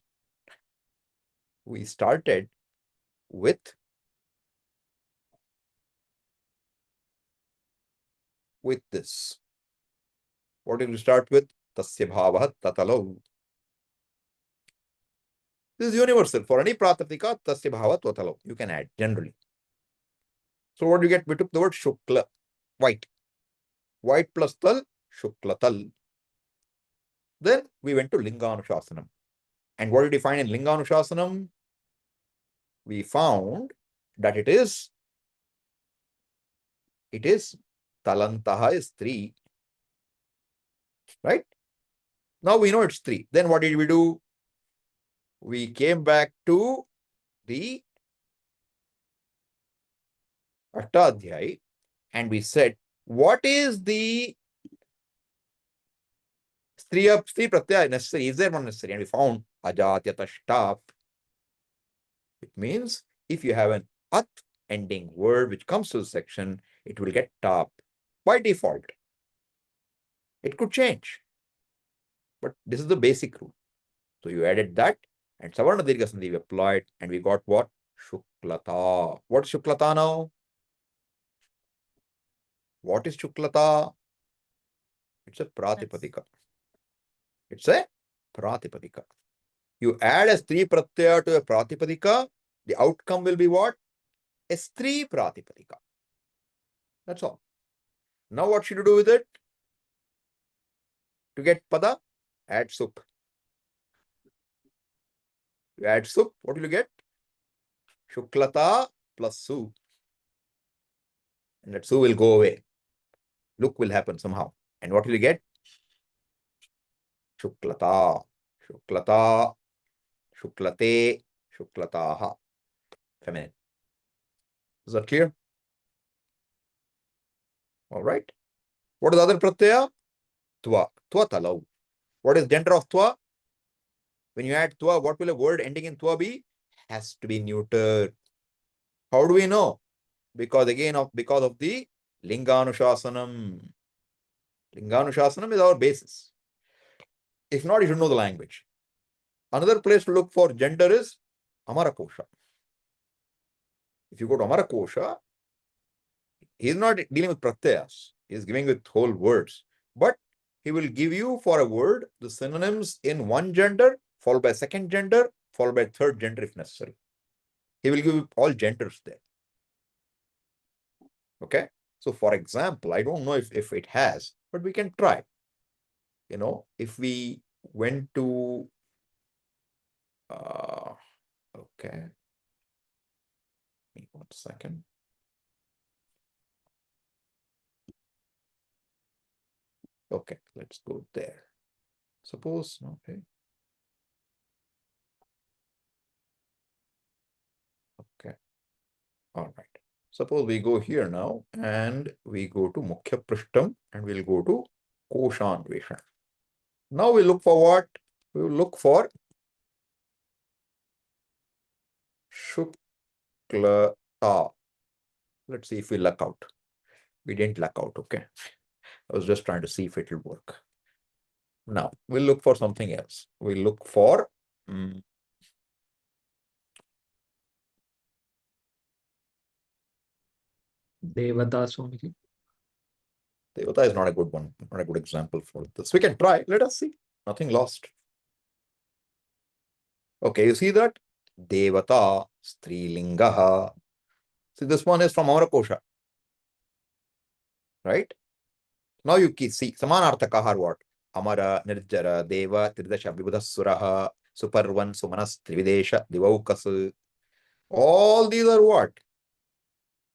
with this. What did we start with? Tasya bhavah tatalo. This is universal. For any pratipadika, tasya bhavah tatalo. You can add generally. So what do you get? We took the word shukla, white. White plus tal, shukla tal. Then we went to Linganushasana. And what did we find in Linganushasana? We found that it is talantaha is 3, Right? Now we know it's 3. Then what did we do? We came back to the Ashtadhyay and we said, what is the Stri pratyaya necessary? Is there one necessary? And we found ajatyatashta. It means if you have an at ending word which comes to the section, it will get tap by default. It could change, but this is the basic rule. So you added that, and Savarna Dirgha Sandhi we applied, and we got what? Shuklata. What is Shuklata now? What is Shuklata? It's a pratipadika. It's a pratipadika. You add a Stri pratyaya to a pratipadika, the outcome will be what? A Stri pratipadika. That's all. Now what should you do with it? To get pada, add sup. You add sup, what will you get? Shuklata plus su. And that su will go away. Look will happen somehow. And what will you get? Shuklata, Shuklata, Shuklate, Shuklataha. Feminine. Is that clear? All right. What is the other pratyaya? Twa. Twa talau. What is gender of twa? When you add twa, what will a word ending in twa be? Has to be neuter. How do we know? Because of the Linganushasana. Linganushasana is our basis. If not, you should know the language. Another place to look for gender is Amarakosa. If you go to Amarakosa, he is not dealing with pratyayas. He is giving with whole words. But he will give you for a word the synonyms in one gender, followed by second gender, followed by third gender if necessary. He will give you all genders there. Okay? So for example, I don't know if it has, but we can try. You know, if we went to okay. 1 second. Okay, let's go there. Suppose, okay. Okay. All right. Suppose we go here now and we go to Mukhya Prishtam and we'll go to Koshanveshan. Now we look for what? We will look for Shuklata. Let's see if we luck out. We didn't luck out, okay. I was just trying to see if it will work. Now we'll look for something else. We'll look for Devata Swamiji. Devata is not a good one, not a good example for this. We can try. Let us see. Nothing lost. Okay, you see that? Devata, Strilingaha. See, this one is from Amarakosa. Right? Now you can see Samanarthakaha are what? Amara, Nirjara, Deva, Tridasha, Vibhudasuraha, Supervan, Sumanas, Trividesha, Divaukas. All these are what?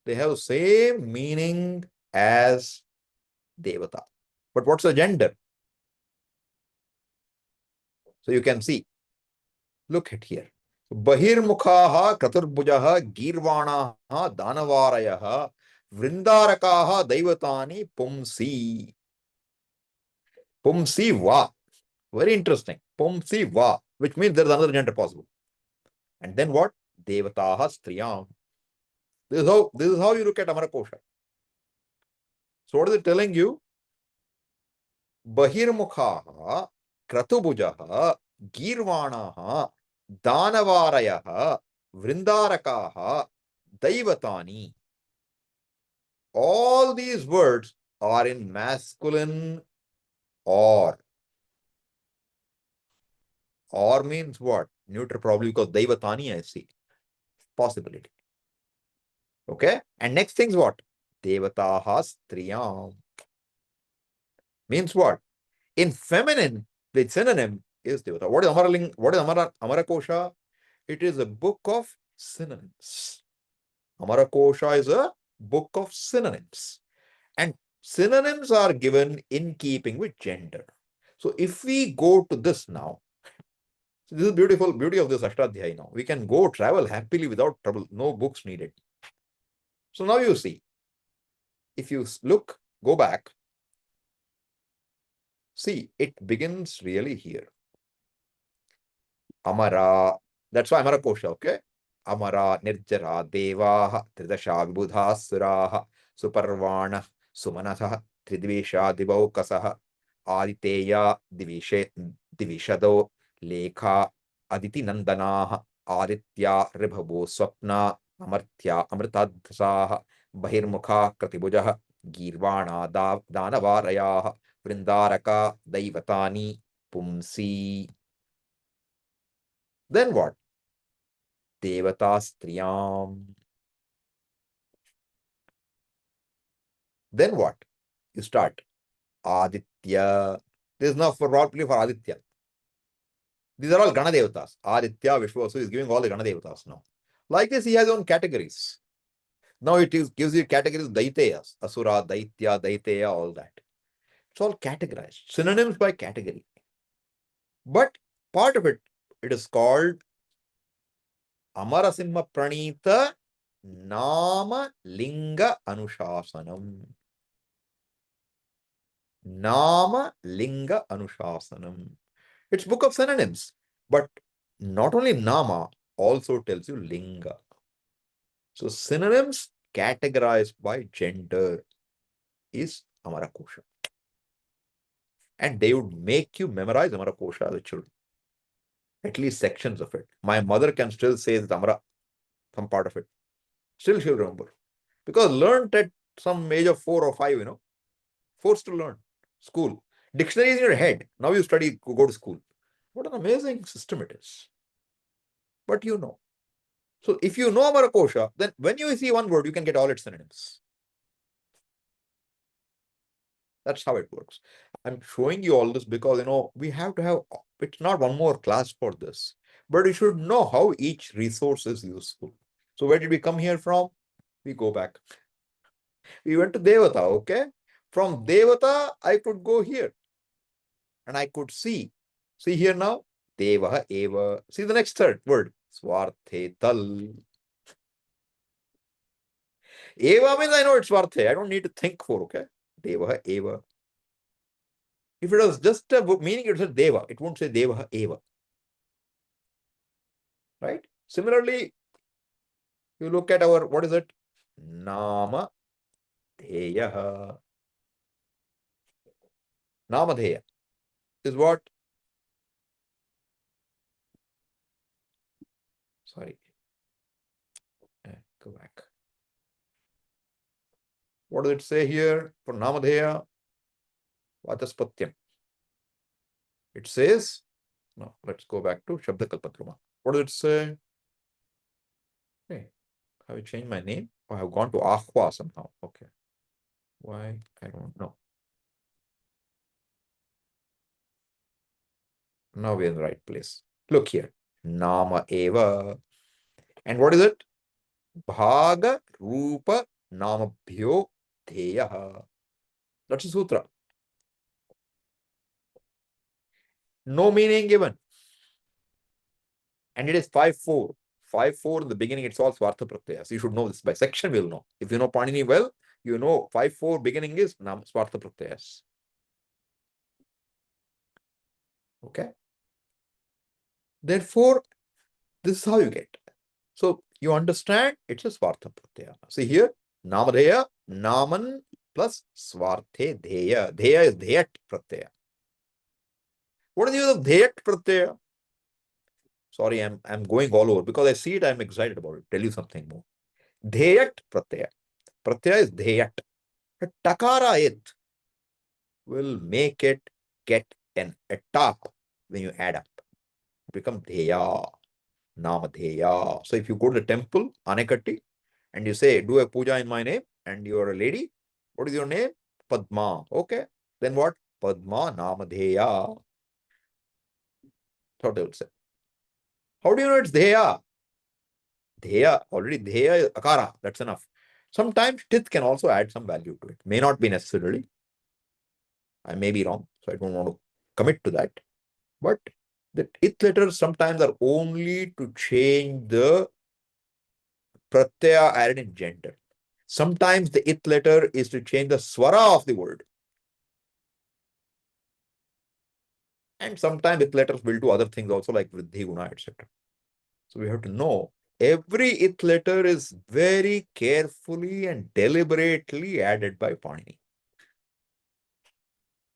They have the same meaning as Devata. But what's the gender? So you can see. Look at here. Bahirmukhaha, Kraturbujaha, Girvanaha, Danavarayaha, Vrindarakaha, Daivatani, Pumsi. Pumsi va. Very interesting. Pumsi va, which means there is another gender possible. And then what? Devataha Striyam. This is how you look at Amarakosa. So what is it telling you? Bahirmukhaha, Kratubujaha, Girvanaha, Danavarayaha, Vrindarakaha, Daivatani. All these words are in masculine or. Or means what? Neuter probably because Daivatani I see. Possibility. Okay? And next thing is what? Devataha Striyam. Means what? In feminine, the synonym is Devata. What is Amarakosha? It is a book of synonyms. Amarakosha is a book of synonyms. And synonyms are given in keeping with gender. So if we go to this now, so this is beautiful beauty of this Ashtadhyayi now. We can go travel happily without trouble, no books needed. So now you see, if you look, go back, see, it begins really here. Amara, that's why Amarakosa, okay? Amara, Nirjara, Devaha, Tridasha, Vibudha, Suraha, Suparvana, Sumanatha, Tridvisha, Divaukasaha, Aditeya, Divishado, Lekha, Aditi Nandanaha, Aditya, Ribhavo, Swapna, Amartya, Amritadhasaha, Bahirmukha, Kratibujaha, Girvana, Danavarayaha, Vrindaraka, Daivatani, Pumsi. Then what? Devata Striyam. Then what? You start Aditya. This is not for properly for Aditya. These are all Gana Devatas. Aditya, Vishwasu is giving all the Gana Devatas now. Like this, he has his own categories. Now it gives you categories Daitayas, Asura, Daitya, Daiteya, all that. It's all categorized. Synonyms by category. But part of it, it is called Amarasimha Pranita Nama Linga Anushasanam. Nama Linga Anushasanam. It's book of synonyms, but not only Nama, also tells you Linga. So synonyms categorized by gender is Amarakosa. And they would make you memorize Amarakosa as a children. At least sections of it. My mother can still say that Amara, some part of it. Still she'll remember. Because learned at some age of 4 or 5, forced to learn. School. Dictionary is in your head. Now you study, go to school. What an amazing system it is. But you know. So if you know Amarakosa, then when you see one word, you can get all its synonyms. That's how it works. I'm showing you all this because, we have to have, it's not one more class for this, but you should know how each resource is useful. So where did we come here from? We go back. We went to Devata, okay? From Devata, I could go here and I could see. See here now? Devaha eva. See the next third word. Swarthe tal. Eva means I know it's Swarthe. I don't need to think for, okay? Devaha eva. If it was just a meaning, it would say Deva. It won't say Devaha eva. Right? Similarly, you look at our, what is it? Nama Dheyaha. Nama Dheya is what? Sorry. Go back. What does it say here for Namadheya? Vataspatyam. It says, no, let's go back to Shabda Kalpatruma. What does it say? Hey, have I changed my name? Or I have gone to Ahwa somehow. Okay. Why? I don't know. Now we're in the right place. Look here. Nama Eva. And what is it? Bhaga Rupa Namabhyo Dheyaha. That's a sutra. No meaning given. And it is 5-4. 5-4 in the beginning, it's all Swartha Pratyayas. You should know this. By section, we'll know. If you know Panini well, you know 5-4 beginning is Swartha Pratyayas. Okay. Therefore, this is how you get. So you understand it's a Swartha Pratyaya. See here, Namadheya, Naman plus Swarthe Dheya. Dheya is Dheyat Pratyaya. What is the use of Dheyat Pratyaya? Sorry, I'm going all over because I see it, I'm excited about it. Tell you something more. Dheyat Pratyaya. Pratyaya is Dheyat. Takara it will make it get a top when you add up. Become Dheya, Namadheya. So if you go to the temple, Anekatti, and you say, do a puja in my name, and you're a lady, what is your name? Padma. Okay. Then what? Padma Namadheya. That's what they would say. How do you know it's Dheya? Dheya, already Dheya is Akara. That's enough. Sometimes Tith can also add some value to it. May not be necessarily. I may be wrong, so I don't want to commit to that. But the it letters sometimes are only to change the pratyaya added in gender. Sometimes the it letter is to change the swara of the word. And sometimes it letters will do other things also, like vriddhi, guna, etc. So we have to know every it letter is very carefully and deliberately added by Panini.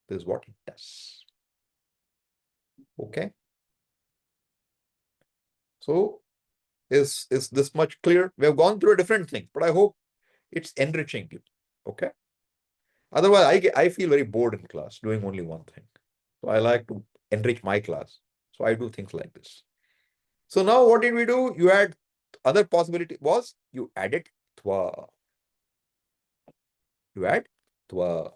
This is what it does. Okay. So is this much clear? We have gone through a different thing, but I hope it's enriching you. Okay. Otherwise, I feel very bored in class doing only one thing. So I like to enrich my class. So I do things like this. So now what did we do? You add, other possibility was you added twa. You add twa.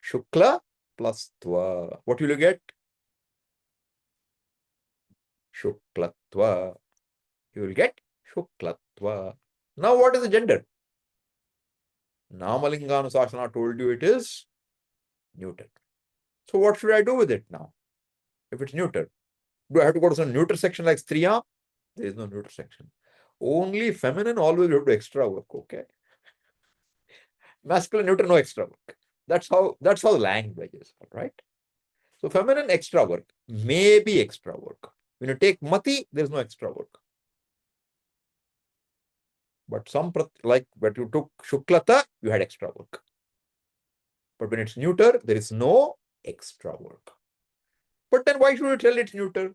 Shukla plus twa. What will you get? Shuklatva. You will get Shuklatva. Now what is the gender? Nama Linganushasana told you it is neuter. So what should I do with it now? If it's neuter, do I have to go to some neuter section like Striya? There is no neuter section. Only feminine, always you have to extra work, okay? Masculine, neuter, no extra work. That's how language is, right? So feminine, extra work. Maybe extra work. When you take mati, there's no extra work. But some, like when you took shuklata, you had extra work. But when it's neuter, there is no extra work. But then why should you tell it's neuter?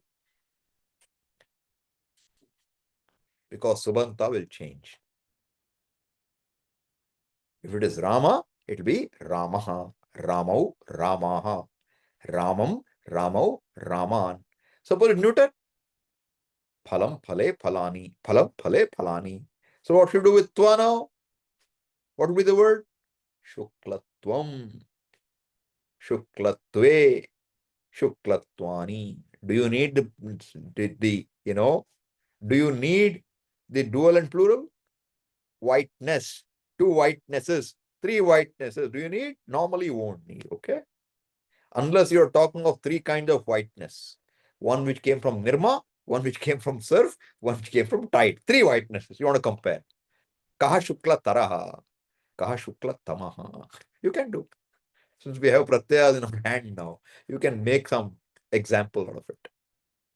Because subanta will change. If it is Rama, it will be Ramaha, Ramau, Ramaha, Ramam, Ramau, Raman. Suppose it's neuter. Phalam, phale, phalani. Phalam, phale, phalani. So what should you do with twa now? What would be the word? Shuklatvam, Shuklatve, Shuklatvani. Do you need the do you need the dual and plural? Whiteness, 2 whitenesses, 3 whitenesses. Do you need? Normally you won't need, okay? Unless you're talking of 3 kinds of whiteness. One which came from Nirma, one which came from surf, one which came from tide. 3 whitenesses you want to compare. Kaha Shukla Taraha, Kaha Shukla Tamaha. You can do. Since we have pratyayas in our hand now, you can make some example out of it.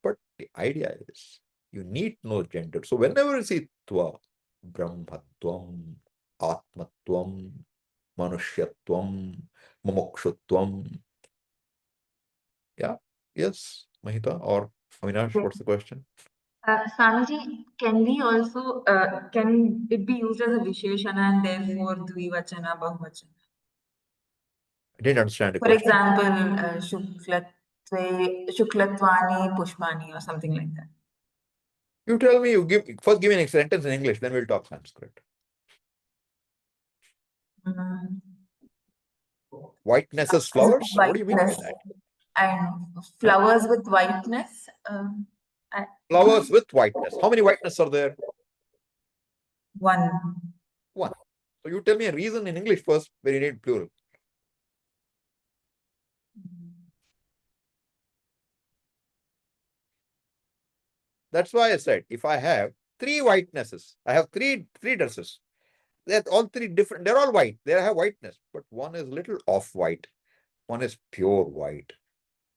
But the idea is you need no gender. So whenever you see twa, brahmatvam, atmatvam, manushyatvam, mumukshutvam. Yeah. Yes, Mahita or Avinash, what's the question? Swamiji, can we also, can it be used as a Visheshana and therefore Dvivachana, Bahuvachana? I didn't understand the For question. example, Shuklatvani, Pushpani or something like that. You tell me, first give me a sentence in English, then we'll talk Sanskrit. Mm. Whiteness as flowers? What do you mean by that? And flowers with whiteness. Flowers with whiteness. How many whiteness are there? One. One. So you tell me a reason in English first where you need plural. That's why I said, if I have 3 whitenesses, I have three dresses. They're all 3 different. They're all white. They have whiteness, but one is little off-white. One is pure white.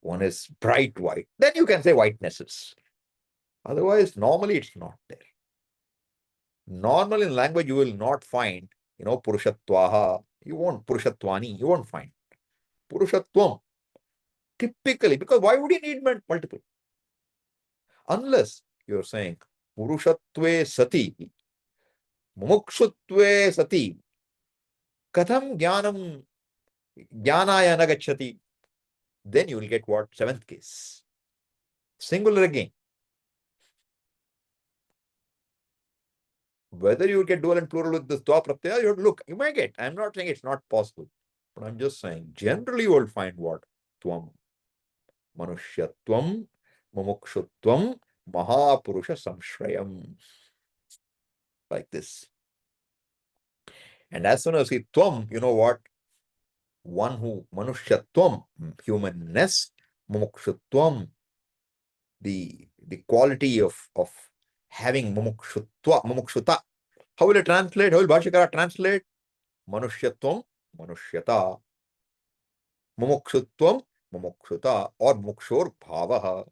One is bright white. Then you can say whitenesses. Otherwise, normally it's not there. Normal in language, you will not find, purushatvaha. You won't purushatvani. You won't find. Purushatvam. Typically, because why would you need multiple? Unless you're saying purushatve sati, mumukshutve sati, katham jnanam jnanaya nagachati. Then you will get what? 7th case. Singular again. Whether you get dual and plural with this twa pratyaya, you have to look. You might get. I'm not saying it's not possible. But I'm just saying, generally you will find what? Tvam, manushyatvam, mumukshutvam, mahapurusha samshrayam. Like this. And as soon as you tvam, you know what? One who, manushyatvam, humanness, mumukshutvam, the quality of having mumukshuta. How will it translate? How will Bhashyakara translate? Manushyatvam, manushyata. Mumukshutvam, mumukshuta, or mukshor bhavah.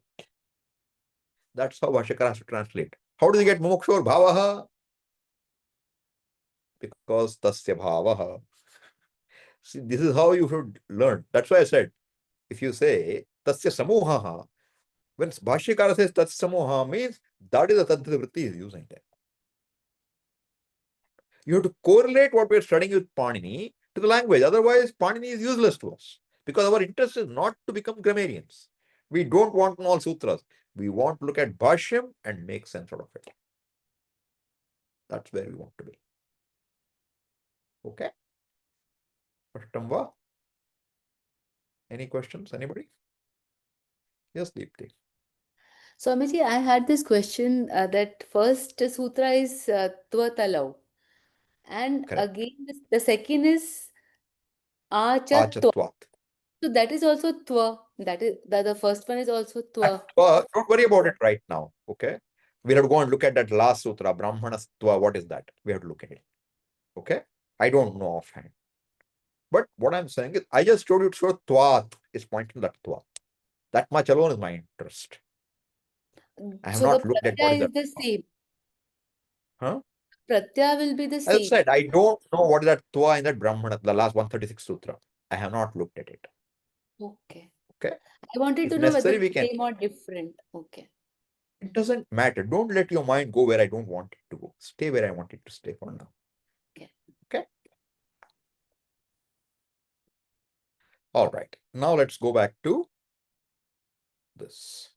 That's how Bhashyakara has to translate. How do you get mumukshor bhavah? Because tasya bhavah. See, this is how you should learn. That's why I said, if you say tasya samoha, when Bhashyakara says tasya samoha, means that is the taddhita vritti he is using there. You have to correlate what we are studying with Panini to the language. Otherwise, Panini is useless to us because our interest is not to become grammarians. We don't want to know all sutras. We want to look at Bhashyam and make sense out of it. That's where we want to be. Okay? Ashtamva? Any questions? Anybody? Yes, Deepti. Swamiji, I had this question that first sutra is Tvatalau, and Correct. again the second is Achatva. Achatvat. So that is also Tva. That is the first one is also Tva. Don't worry about it right now. Okay? We'll have to go and look at that last sutra, Brahmanastva. What is that? We have to look at it. Okay? I don't know offhand. But what I'm saying is, I just told you so Tvat is pointing to that Tva. That much alone is my interest. I have So the not looked at what is pratyaya is that. the same. Huh? Pratyaya will be the As I same. said, I don't know what is that Tva in that Brahmana, the last 136 sutra. I have not looked at it. Okay. Okay? I wanted If to know whether necessary, we it's can. same or different. Okay. It doesn't matter. Don't let your mind go where I don't want it to go. Stay where I want it to stay for now. Okay. Okay? All right. Now let's go back to this.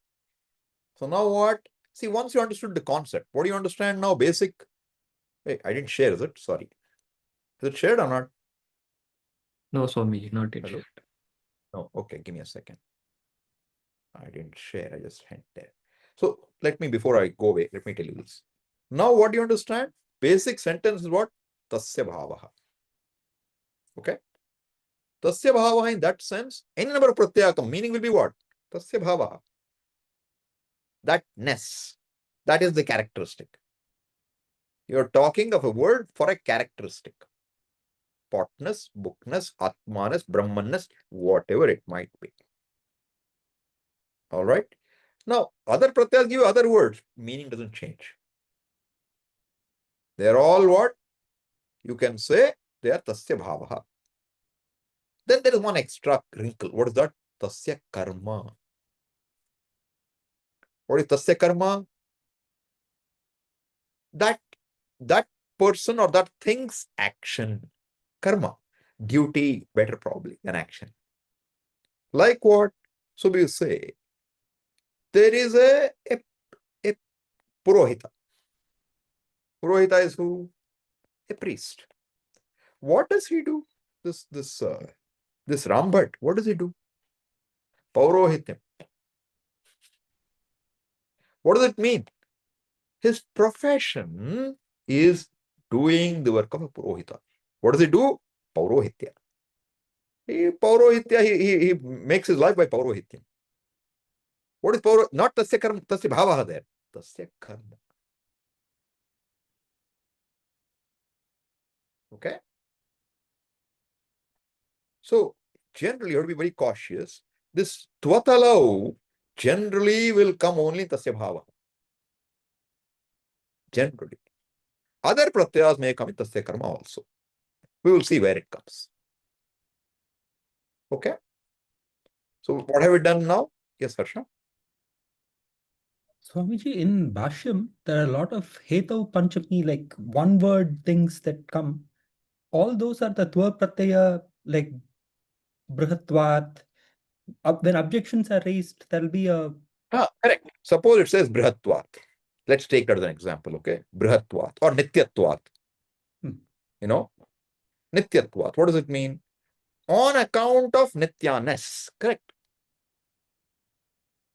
So now what? See, once you understood the concept, what do you understand now? Basic. Wait, I didn't share, is it? Sorry. Is it shared or not? No, Swamiji, not yet. Hello? No. Okay, give me a second. I didn't share. I just hit there. So let me, before I go away, let me tell you this. Now what do you understand? Basic sentence is what? Tasya bhavah. Okay? Tasya bhavah, in that sense, any number of pratyayakam, meaning will be what? Tasya bhavah. That ness. That is the characteristic. You're talking of a word for a characteristic. Potness, bookness, atmanas, brahmanness, whatever it might be. All right? Now, other pratyayas give you other words. Meaning doesn't change. They're all what? You can say they are tasya bhavaha. Then there is one extra wrinkle. What is that? Tasya karma. What is tasya karma? That person or that thing's action. Karma. Duty, better probably than action. Like what? So we say, there is a purohita. Purohita is who? A priest. What does he do? This Rambhat, what does he do? Paurohityam. What does it mean? His profession is doing the work of a purohita. What does he do? Paurohitya. He makes his life by paurohityam. What is pauro? Not tasya karma, tasya bhavaha there. Tasya karma. Okay? So, generally, you have to be very cautious. This tvatalau generally will come only tasya bhava. Generally. Other pratyayas may come in tasya karma also. We will see where it comes. Okay? So, what have we done now? Yes, Harsha? Swamiji, in Bhashyam, there are a lot of Hetau Panchami, like one word things that come. All those are the Tva Pratyaya, like Brihatvat. When objections are raised, there'll be a. Correct. Suppose it says brihatvat. Let's take that as an example, okay? Brihatvat or nityatvat. You know? Nityatvat. What does it mean? On account of nityaness. Correct.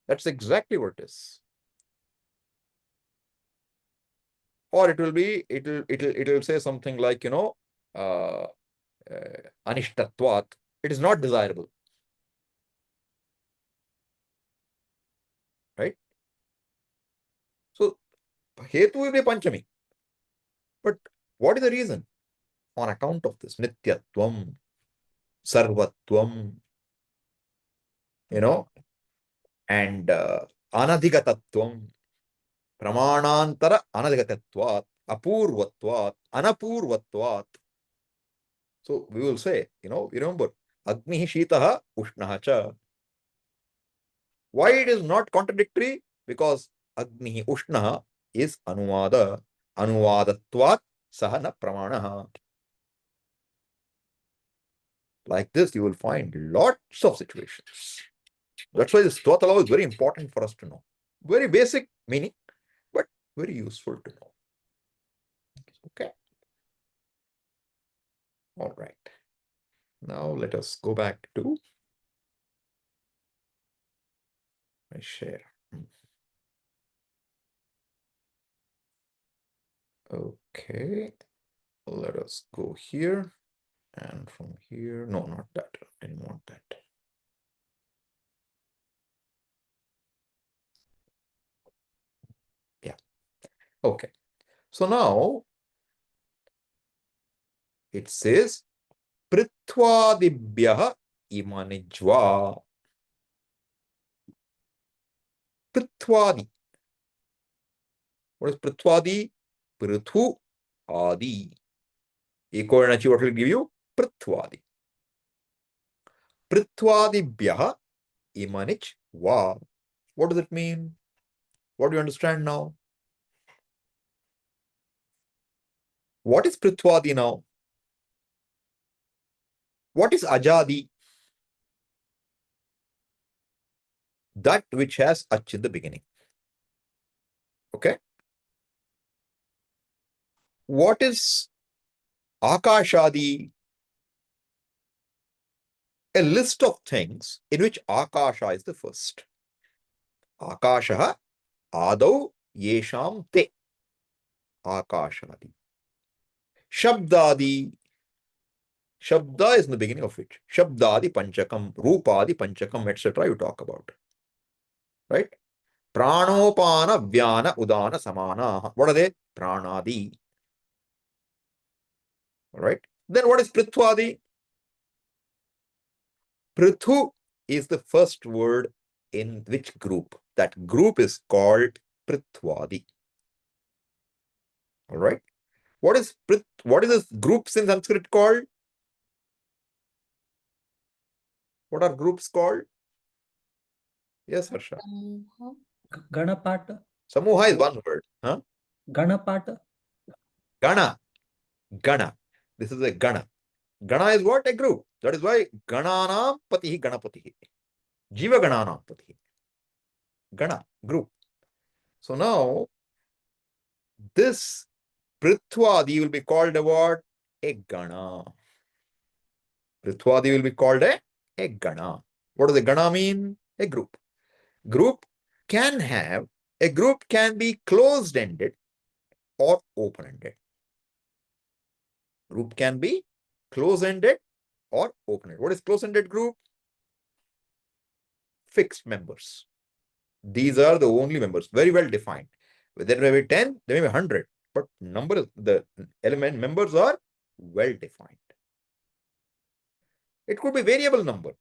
That's exactly what it is. Or it will say something like, you know, anishtatvat. It is not desirable. Hetu will be Panchami. But what is the reason? On account of this Nityatvam, Sarvatvam, and Anadhigatatvam, Pramanantara Anadhigatatvat, Apurvatvat, Anapurvatvat. So we will say, remember, Agni Shitaha Ushnaha cha. Why it is not contradictory? Because Agni Ushnaha is Anuvada, Anuvadatvat Sahana Pramanaha. Like this, you will find lots of situations. That's why this Tvatala is very important for us to know. Very basic meaning, but very useful to know. Okay. All right. Now let us go back to my share. Okay. Let us go here. And from here, no, not that. I didn't want that. Yeah. Okay. So now it says Prithwadibhyaha imanijva. Prithwadi. What is Prithwadi? Prithu Adi. Eko and Achi, what will give you? Prithwadi. Prithwadibhyaha imanich va. What does it mean? What do you understand now? What is Prithwadi now? What is Ajadi? That which has Ach in the beginning. Okay. What is Akashadi? A list of things in which Akasha is the first. Akashaha Adau Yesham Te. Akashadi. Shabdadi. Shabda is in the beginning of it. Shabdadi Panchakam, Rupadi Panchakam, etc. You talk about. Right? Pranopana Vyana Udana Samana. What are they? Pranadi. Right? Then what is Prithwadi? Prithu is the first word in which group? That group is called Prithwadi. All right. What is this groups in Sanskrit called? What are groups called? Yes, Harsha. Ganapata. Samuha is one word. Huh? Ganapata. Gana. Gana. This is a Gana. Gana is what? A group. That is why Gananam Patihi Ganapatihi. Jiva Gananam Patihi. Gana. Group. So now, this Prithwadi will be called a what? A Gana. Prithwadi will be called a Gana. What does a Gana mean? A group. Group can be closed-ended or open-ended. Group can be closed-ended or open-ended. What is closed-ended group? Fixed members. These are the only members, very well defined. There may be 10, there may be 100, but the element members are well defined. It could be variable number,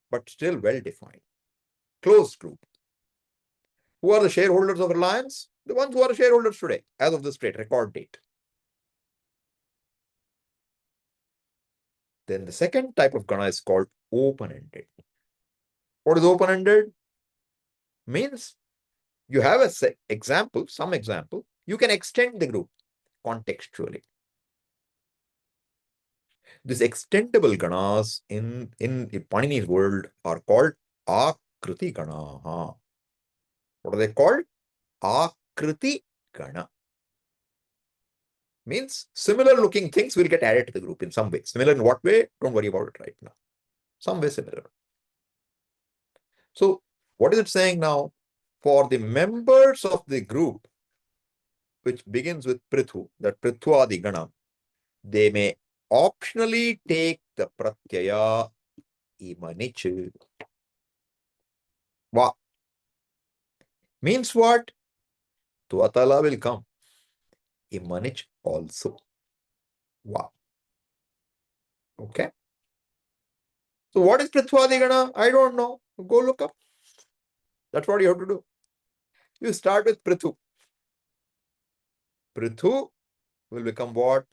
but still well defined. Closed group. Who are the shareholders of Reliance? The ones who are shareholders today, as of this date, record date. Then the second type of Gana is called open-ended. What is open-ended? Means you have some example, you can extend the group contextually. These extendable Ganas in Panini's world are called Akriti Gana. What are they called? Akriti Gana. Means similar looking things will get added to the group in some way. Similar in what way? Don't worry about it right now. Some way similar. So what is it saying now? For the members of the group, which begins with Prithu, that Prithwadi Gana, they may optionally take the pratyaya imanich. Va. Means what? Twatala will come. Imanic also. Wow. Okay. So what is Pritvadigana? I don't know. Go look up. That's what you have to do. You start with Prithu. Prithu will become what?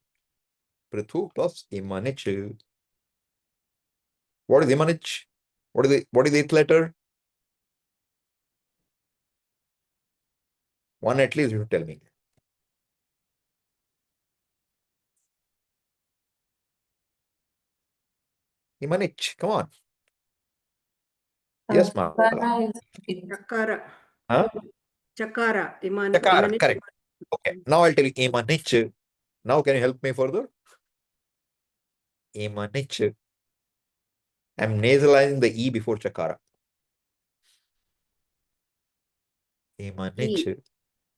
Prithu plus Imanic. What is Imanic? What is the eighth letter? One at least you should tell me. Imanic, come on. Yes, ma'am. Adhikara is Chakara. Huh? Chakara. Chakara, correct. Okay, now I'll tell you Imanic. Now can you help me further? Imanic. I'm nasalizing the E before Chakara. Imanic.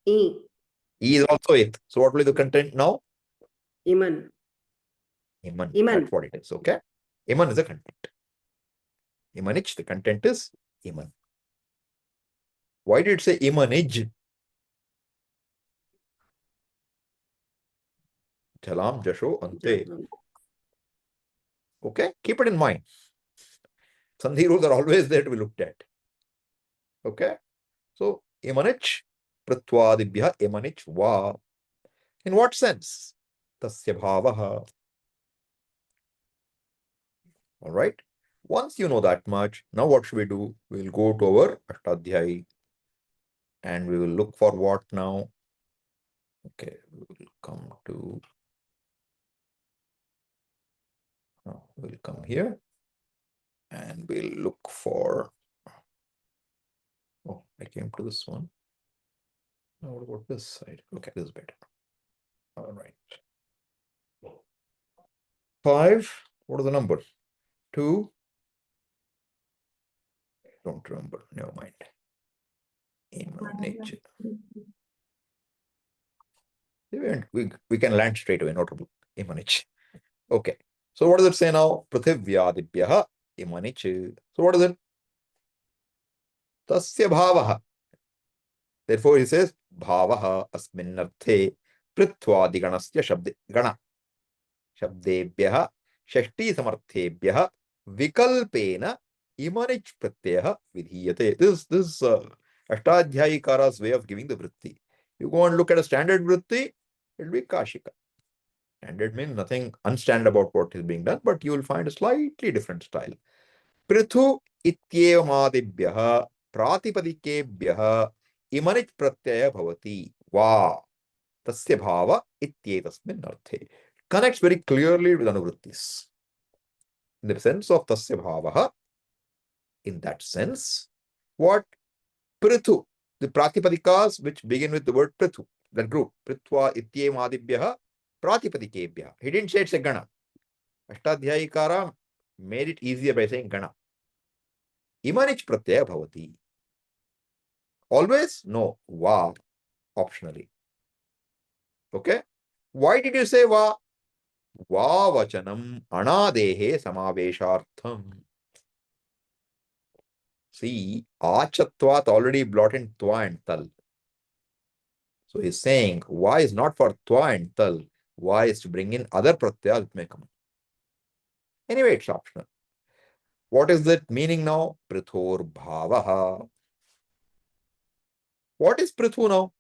E. E is also eighth. So what will be the content now? Iman. Iman. Iman. That's what it is. Okay. Iman is the content. Imanich, the content is Iman. Why did it say Imanij? Jalam, Jasho, Ante. Okay. Keep it in mind. Sandhi rules are always there to be looked at. Okay. So Imanich, Pratwadibhya, Imanich, Va. In what sense? Tasya bhavah. All right. Once you know that much, now what should we do? We'll go to our Ashtadhyayi and we will look for what now? Okay, we will come to, we'll come here and we'll look for, oh, I came to this one. Now what about this side? Okay, this is better. All right. 5, what is the number? 2, don't remember, never mind. Imanic. We can land straight away, no trouble. Imanic. Okay. So what does it say now? Prithivyadibhyaha imanic. So what is it? Tasya bhavah. Therefore he says bhavah asminnarthe prithvadiganasya shabde gana. Shabdebhyaha shashti samarthebhyaha vikalpena imanic pratyayah vidhiyate. This Ashtadhyayikara's way of giving the vritti. You go and look at a standard vritti, it will be kashika. Standard means nothing unstandard about what is being done, but you will find a slightly different style. Prithu ityevmadibhyah pratipadikebhyah imanic pratyaya bhavati va tasya bhava ityetasmin arthe. Connects very clearly with anuvrittis. In the sense of tasya bhavaha, in that sense, what? Prithu, the pratipadikas which begin with the word prithu, that group, prithva ityevmadibhyah pratipadikebhyah. He didn't say it's a gana. Ashtadhyayikara made it easier by saying gana. Imanich pratyaya bhavati. Always? No. Va. Optionally. Okay? Why did you say va? Va vachanam anadehe samaveshartham. See, achatvat already brought in twa and tal. So he's saying va is not for twa and tal. Va is to bring in other pratyayas which may come. Anyway, it's optional. What is that meaning now? Prithor bhavaha. What is prithu now?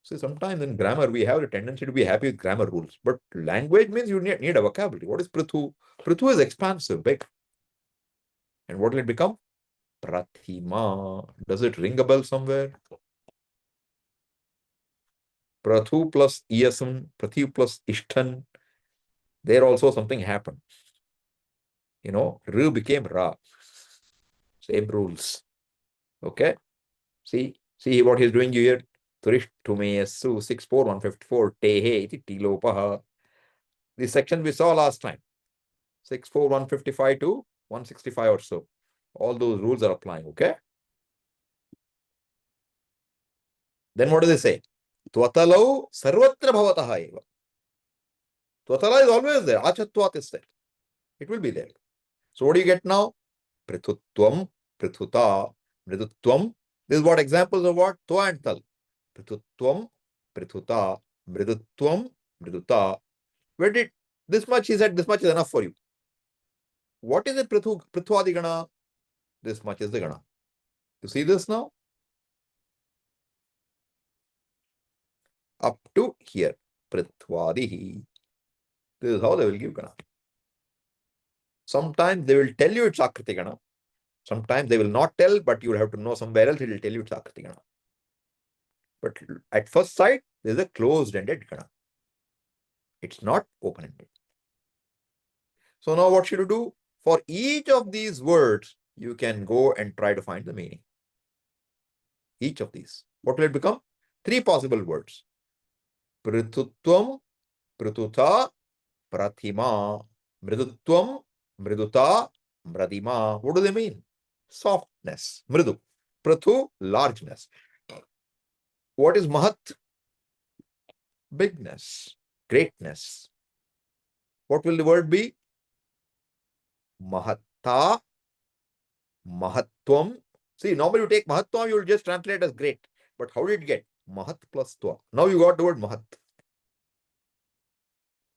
See, sometimes in grammar, we have a tendency to be happy with grammar rules. But language means you need a vocabulary. What is prithu? Prithu is expansive, big. And what will it become? Pratima. Does it ring a bell somewhere? Prathu plus iyasam, prathu plus ishtan. There also something happened. You know, Ru became Ra. Same rules. Okay? See what he's doing here? Turishtumeyasu 64154 tehe iti tilopaha. This section we saw last time. 64155 to 165 or so. All those rules are applying, okay? Then what does it say? Twatalau sarvatra bhavataha eva. Twatala is always there. Achatvat is there. It will be there. So what do you get now? Prithutvam, prithuta, mridutvam, This is what examples of what? Twa and tal. Pritutvam, prithuta, mridutvam, mriduta. Where did this much? He said this much is enough for you. What is the prithwadi gana? This much is the gana. You see this now? Up to here. Prithwadihi. This is how they will give gana. Sometimes they will tell you it's Akriti gana. Sometimes they will not tell, but you will have to know somewhere else it will tell you it's Akriti gana. But at first sight, there is a closed-ended gana. It's not open-ended. So now what should you do? For each of these words, you can go and try to find the meaning. Each of these. What will it become? 3 possible words. Prithutvam, prithuta, prathima, mridutvam, mriduta, mradima. What do they mean? Softness, mridu. Prithu, largeness. What is mahat? Bigness, greatness. What will the word be? Mahatta, mahatvam. See, normally you take mahatvam, you will just translate as great. But how did it get? Mahat plus tva. Now you got the word mahat.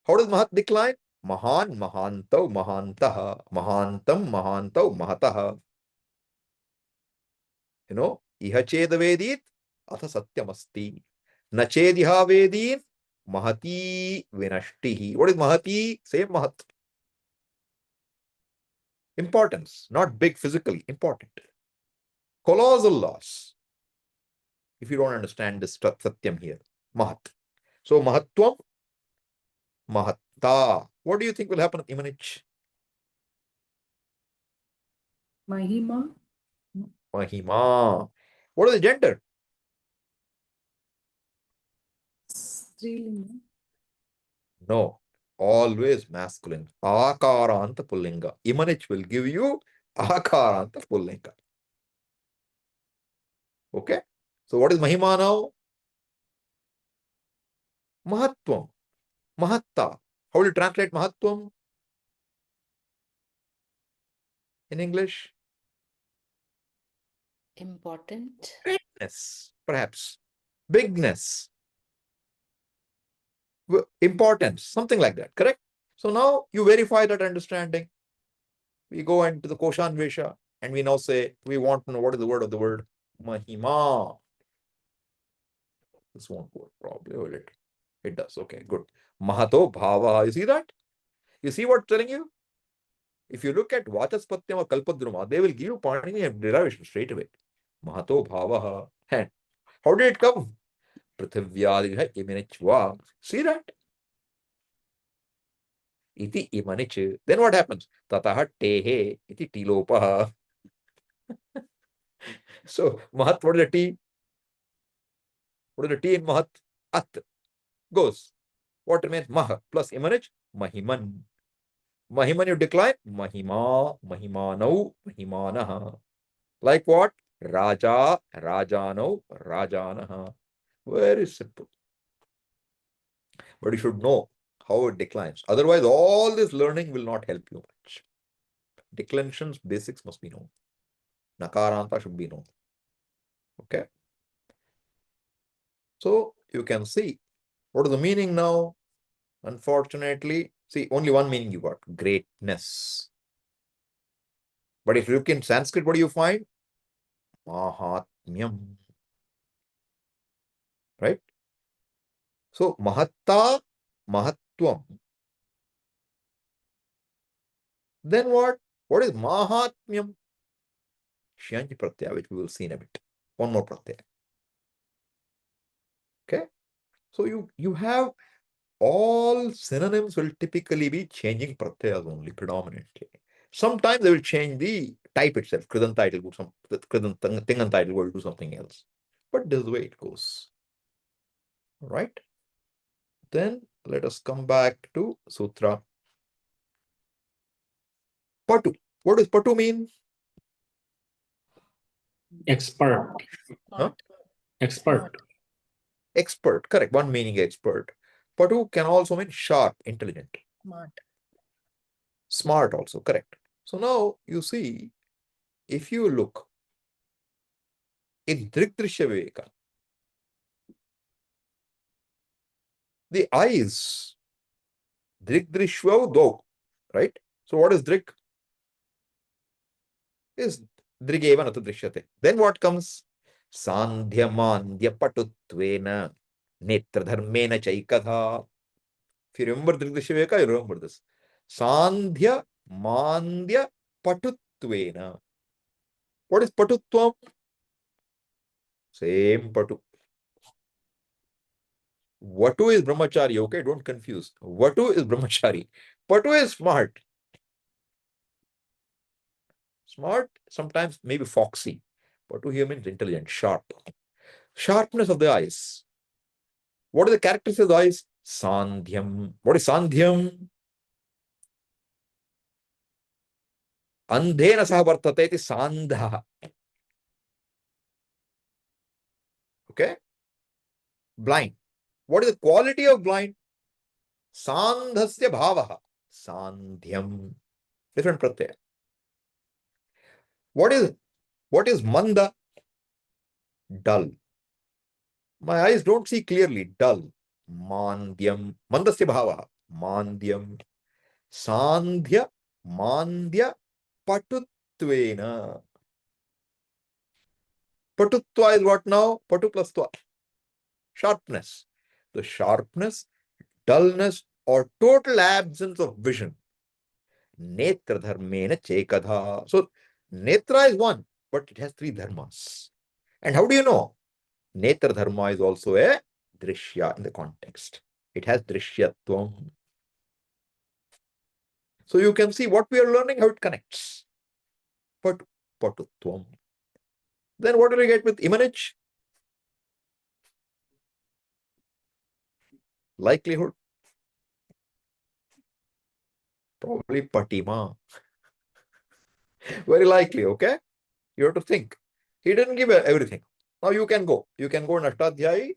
How does mahat decline? Mahan, mahantau, mahantaha, mahantam, mahantau, mahataha. You know, iha cheda vedit, atha satyamasti. Na chediha vedit, mahati vinashtihi. What is mahati? Same mahat. Importance, not big physically, important. Colossal loss. If you don't understand this satyam here, mahat. So mahatvam, mahatta. What do you think will happen, Imanic? Mahima. Mahima. What is the gender? Strilinga. No, always masculine. Akaranta pullinga. Imanic will give you akaranta pullinga. Okay? So what is Mahima now? Mahatvam. Mahatta. How will you translate Mahatvam in English? Important. Greatness, perhaps. Bigness. Importance, something like that, correct? So now you verify that understanding. We go into the Koshanvesha and we now say, we want to know what is the word of the word Mahima. This won't work probably, will it? It does, okay, good. Mahato bhavah, you see that? You see what I'm telling you? If you look at Vachaspatya or Kalpadruma, they will give you Panini and derivation straight away. Mahato bhavah. And how did it come? Prithivyadi imanichva. See that? Iti imanich. Then what happens? Tataha tehe iti tilopaha. So mahat, what is the T? What is the T in mahat? At goes. What remains? Mah plus imanich, mahiman. Mahiman you decline. Mahima, mahimanau, mahimanaha. Like what? Raja, rajanau, rajanaha. Very simple. But you should know how it declines. Otherwise, all this learning will not help you much. Declensions, basics must be known. Nakaranta should be known. Okay. So you can see what is the meaning now. Unfortunately, see, only one meaning you got, greatness. But if you look in Sanskrit, what do you find? Mahatmyam. Right? So mahatta, mahatvam. Then what? What is mahatmyam? Shyanji pratyaya, which we will see in a bit. One more pratyaya. Okay. So you have all synonyms will typically be changing pratyayas only predominantly. Sometimes they will change the type itself. Kridanta will do some Tinganta will do something else. But this is the way it goes. All right. Then let us come back to Sutra. Patu. What does Patu mean? Expert. Huh? Expert. Expert. Correct. One meaning expert. Patu can also mean sharp, intelligent. Smart. Smart also. Correct. So now you see, if you look, It's drikdrishya viveka. The eyes, drikdrishya do, right? So what is drik? Is drigeva natu drishyate. Then what comes? Sandhya mandhya patutvena netra dharmena chaikadha. If you remember drikdrishya viveka, you remember this. Sandhya mandhya patutvena. What is patutvam? Same patu. Vatu is brahmachari, okay? Don't confuse. Vatu is brahmachari. Patu is smart. Smart, sometimes maybe foxy. Patu here means intelligent, sharp. Sharpness of the eyes. What are the characteristics of the eyes? Sandhyam. What is sandhyam? Andhena saha vartate iti sandha. Okay? Blind. What is the quality of blind? Sandhasya bhavah. Sandhyam. Different pratyaya. What is manda? Dull. My eyes don't see clearly. Dull. Mandhyam. Mandasya bhavah. Mandhyam. Sandhya. Mandhya. Patutvena. Patutva is what now? Patu plus tva. Sharpness. The sharpness, dullness, or total absence of vision. Netra dharmena chekadha. So, netra is one, but it has three dharmas. And how do you know? Netra dharma is also a drishya in the context. It has drishyatvam. So you can see what we are learning, how it connects. Patutvam. Then what do we get with imanic? Likelihood. Probably patima. Very likely, okay? You have to think. He didn't give everything. Now you can go. You can go in Ashtadhyayi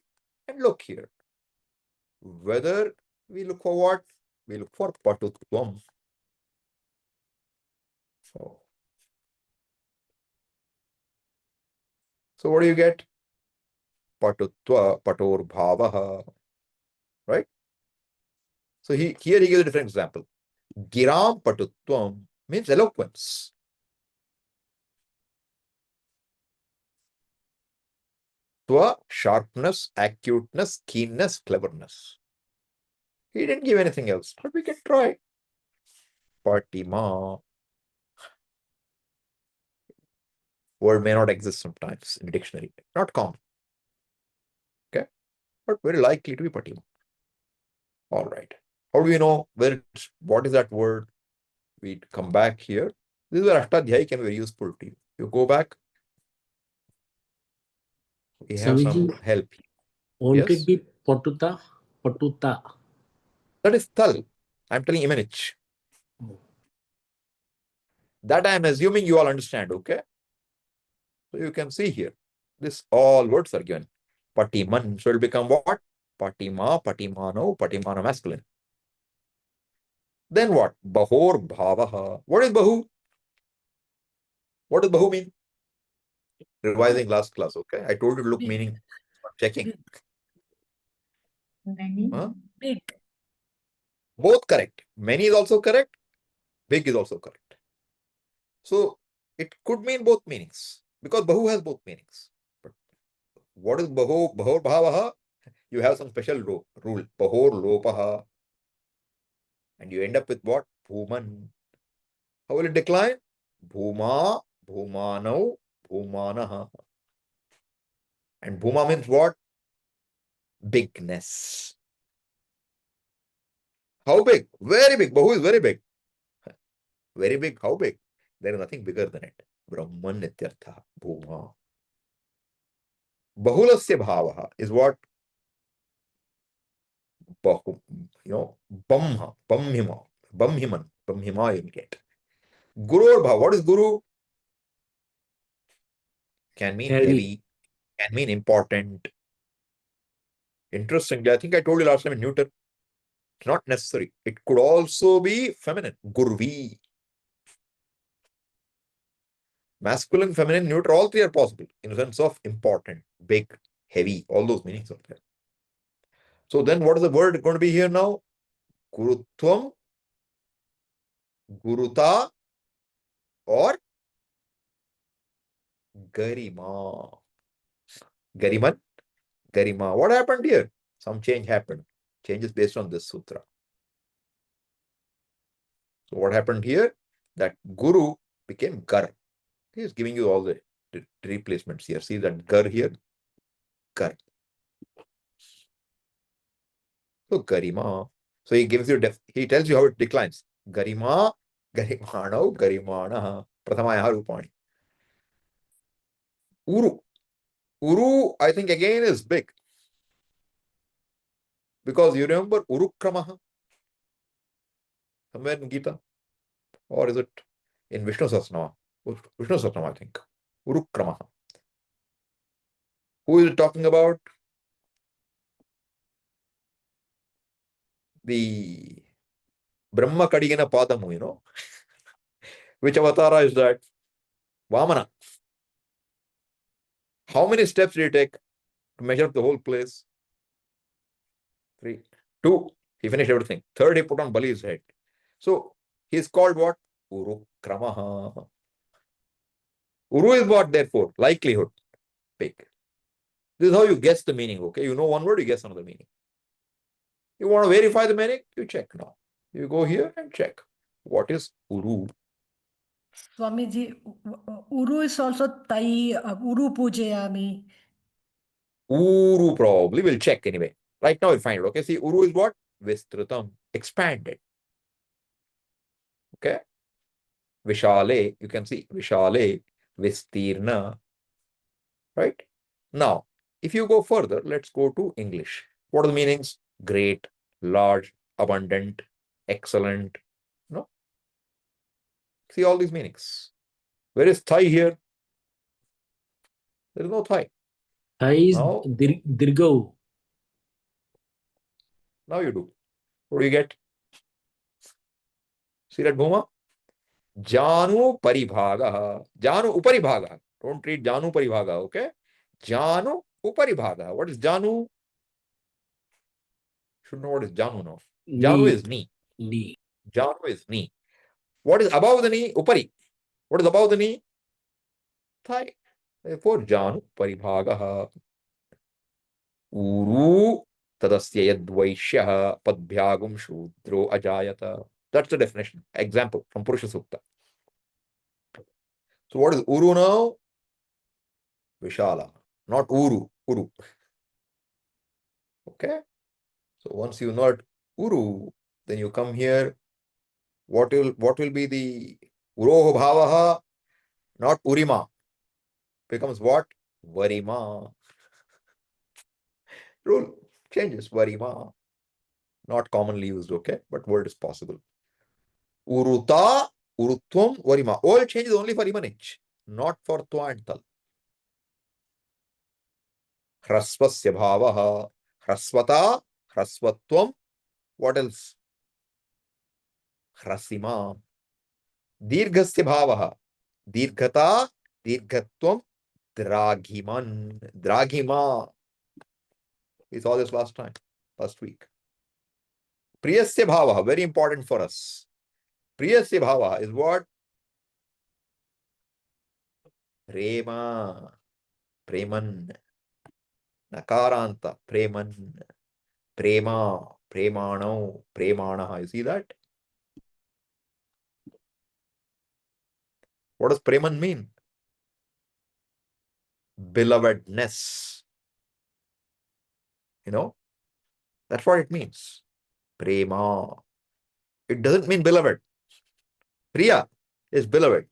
and look here. Whether we look for what? We look for patutvam. So what do you get? Patutva, pator bhavah. Right? So here he gives a different example. Giram patutvam means eloquence. Tva, sharpness, acuteness, keenness, cleverness. He didn't give anything else, but we can try. Patima. Word may not exist sometimes in the dictionary. Not common. Okay? But very likely to be patima. All right. How do we know what is that word? We come back here. This is where Ashtadhyayi can be very useful to you. You go back. We have some Swamiji, help. won't Yes? it be patuta? Patuta. That is tal. I'm telling imanic. Oh. That I am assuming you all understand, okay? So you can see here. This all words are given. Patiman. So it will become what? Patima, patimano, patimana masculine. Then what? Bahor bhavaha. What is bahu? What does bahu mean? Revising last class, okay? I told you to look meaning. Checking. Many. Huh? Big. Both correct. Many is also correct. Big is also correct. So it could mean both meanings because bahu has both meanings. But what is bahu? Bahor bhavaha? You have some special rule. Bahor lopaha. And you end up with what? Bhuman. How will it decline? Bhuma, bhumanau, bhumanaha. And bhuma means what? Bigness. How big? Very big. Bahu is very big. Very big. How big? There is nothing bigger than it. Brahman nityartha. Bhuma. Bahulasya bhavaha is what? Bahu, bamha, bamhima, bamhiman, bamhima you get. Guru or bhav. What is guru? Can mean heavy, can mean important. Interestingly, I think I told you last time in Newton, it's not necessary. It could also be feminine. Gurvi. Masculine, feminine, neutral, all three are possible in the sense of important, big, heavy, all those meanings are there. So then what is the word going to be here now? Gurutvam, Guruta, or Garima. Gariman, Garima. What happened here? Some change happened. Changes based on this sutra. So what happened here? That Guru became Gar. He is giving you all the replacements here. See that Gar here? Gar. So Garima. So he gives you, he tells you how it declines. Garima, Garimano, Garimana, Prathamaya Rupani. Uru. Uru, I think again is big. Because you remember Urukramaha? Somewhere in Gita? Or is it in Vishnu Sahasranama? Vishnu Sahasranama, I think. Urukramaha. Who is it talking about? The Brahma Kadigana Padamu, you know. Which avatara is that? Vamana. How many steps did he take to measure up the whole place? 3. 2. He finished everything. 3rd, he put on Bali's head. So he is called what? Urukramaha. Uru is what, therefore? Likelihood. Big. This is how you guess the meaning, okay? You know one word, you guess another meaning. You want to verify the meaning? You check now. You go here and check. What is Uru? Swamiji, Uru is also Tai, Uru Pujayami. Uru probably. We'll check anyway. Right now we'll find it. Okay, see, Uru is what? Vistratam. Expanded. Okay? Vishale. You can see Vishale. Vistirna. Right? Now, if you go further, let's go to English. What are the meanings? Great, large, abundant, excellent. No? See all these meanings. Where is thigh here? There is no thigh. Thai is Now, Dirgo. now you do. What do you get? See that Bhuma? Janu paribhaga. Janu uparibhaga. Don't read Janu paribhaga, okay? Janu uparibhaga. What is Janu? Should know what is Janu now. Janu is knee. Knee. Janu is knee. What is above the knee? Upari. What is above the knee? Thigh. Therefore, Janu paribhaga. Uru tadasya yadvaishya padbhyagum shudro ajayata. That's the definition. Example from Purusha Sukta. So what is Uru now? Vishala. Not Uru. Uru. Okay. So once you know Uru, then you come here. What will be the Uroho Bhavaha? Not Urima. Becomes what? Varima. Rule changes. Varima. Not commonly used, okay? But word is possible. Uruta, Urutvam, Varima. All changes only for Imanich, not for Twa and Tal. Hrasvasya Bhavaha. Hrasvata, Hrasvatvam. What else? Hrasima. Dirghasya Bhavaha. Dirghata, Dirghatvam, Draghiman. Draghima. We saw this last week. Priyasya Bhavaha, very important for us. Priyasya Bhavaha is what? Prema. Preman. Nakaranta. Preman. Prema. Premano. Premanaha. You see that? What does Preman mean? Belovedness. You know? That's what it means. Prema. It doesn't mean beloved. Priya is beloved.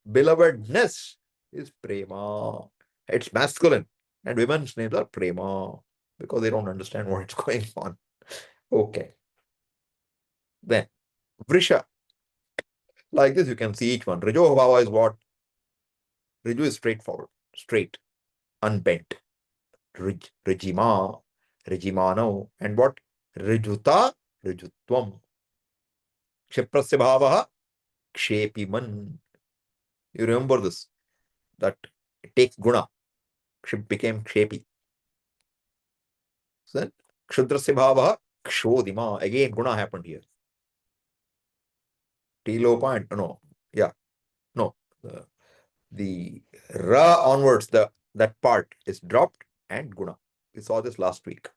Belovedness is Prema. It's masculine. And women's names are Prema because they don't understand what's going on. Okay. Then, Vrisha. Like this, you can see each one. Rijo Bhava is what? Riju is straightforward, straight, unbent. Rijima, Rijimano. And what? Rijuta, Rijutvam. Kshiprasya Bhavaha, Kshepiman. You remember this. that takes guna. Kship became kshepi. So then, kshudrasya bhavah kshodima. Again, guna happened here. Tilopa and no, yeah, no. The ra onwards, that part is dropped and guna. We saw this last week.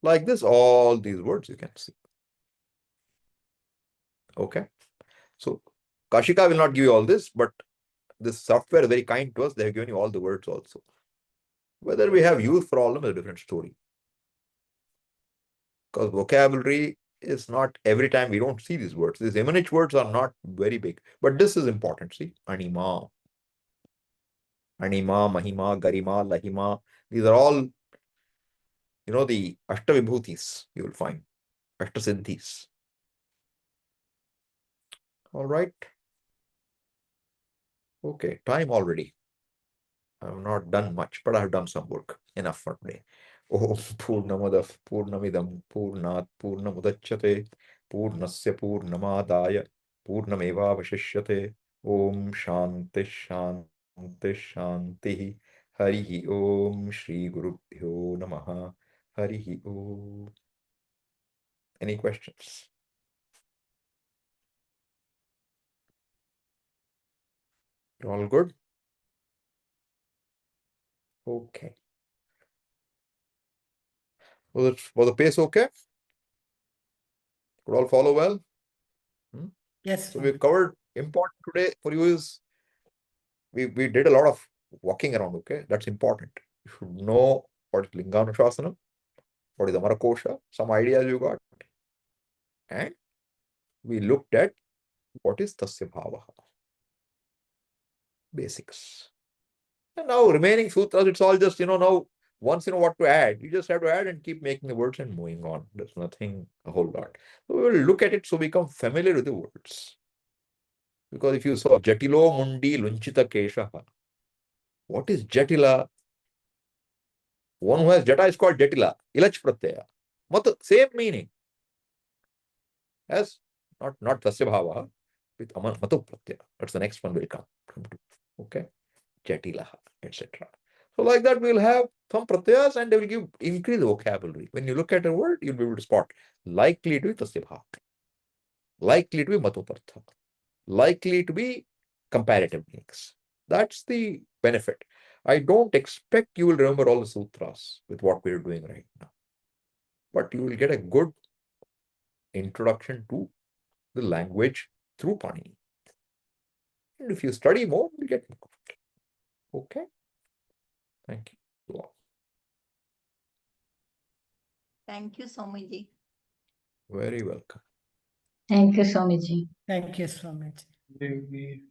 Like this, all these words you can see. Okay. So Kashika will not give you all this, but this software is very kind to us. They have given you all the words also. Whether we have use for all of them is a different story. Because vocabulary is not every time we don't see these words. These imanic words are not very big, but this is important. See, anima, mahima, garima, lahima. These are all, the Ashtavibhutis you will find, Ashtasiddhis. All right. Okay, time already. I have not done much, but I have done some work. Enough for today. Om Purnamadav Purnamidam Purnat Purnamudachyate Purnasya Purnamadaya Purnamevavashishyate Om Shanti Shanti Shanti Harihi Om Shri Gurubhyo Namaha Harihi Om. Any questions? All good? Okay. Was the pace okay? Could all follow well? Yes, So Swami. we covered important today for you is we did a lot of walking around, okay? That's important. You should know what is Linganushasana, what is Amarakosa, some ideas you got. And we looked at what is tasya bhavah. Basics. And now remaining sutras, it's all just, now once you know what to add, you just have to add and keep making the words and moving on. There's nothing a whole lot. So we will look at it so we become familiar with the words. Because if you saw Jatilo Mundi Lunchita Keshaha, what is Jatila? One who has Jata is called Jatila, Ilach Pratyaya. Same meaning as not Tasya Bhava with Matu Pratyaya. That's the next one will come. Okay. Jatila, etc. So like that, we'll have some pratyayas and they will increase the vocabulary. When you look at a word, you'll be able to spot likely to be tasya bhava, likely to be matopartha, likely to be comparative meanings. That's the benefit. I don't expect you will remember all the sutras with what we're doing right now, but you will get a good introduction to the language through Panini. And if you study more, you'll get more. Okay. Thank you all. Thank you, Swamiji. Very welcome. Thank you, Swamiji. Thank you, Swamiji.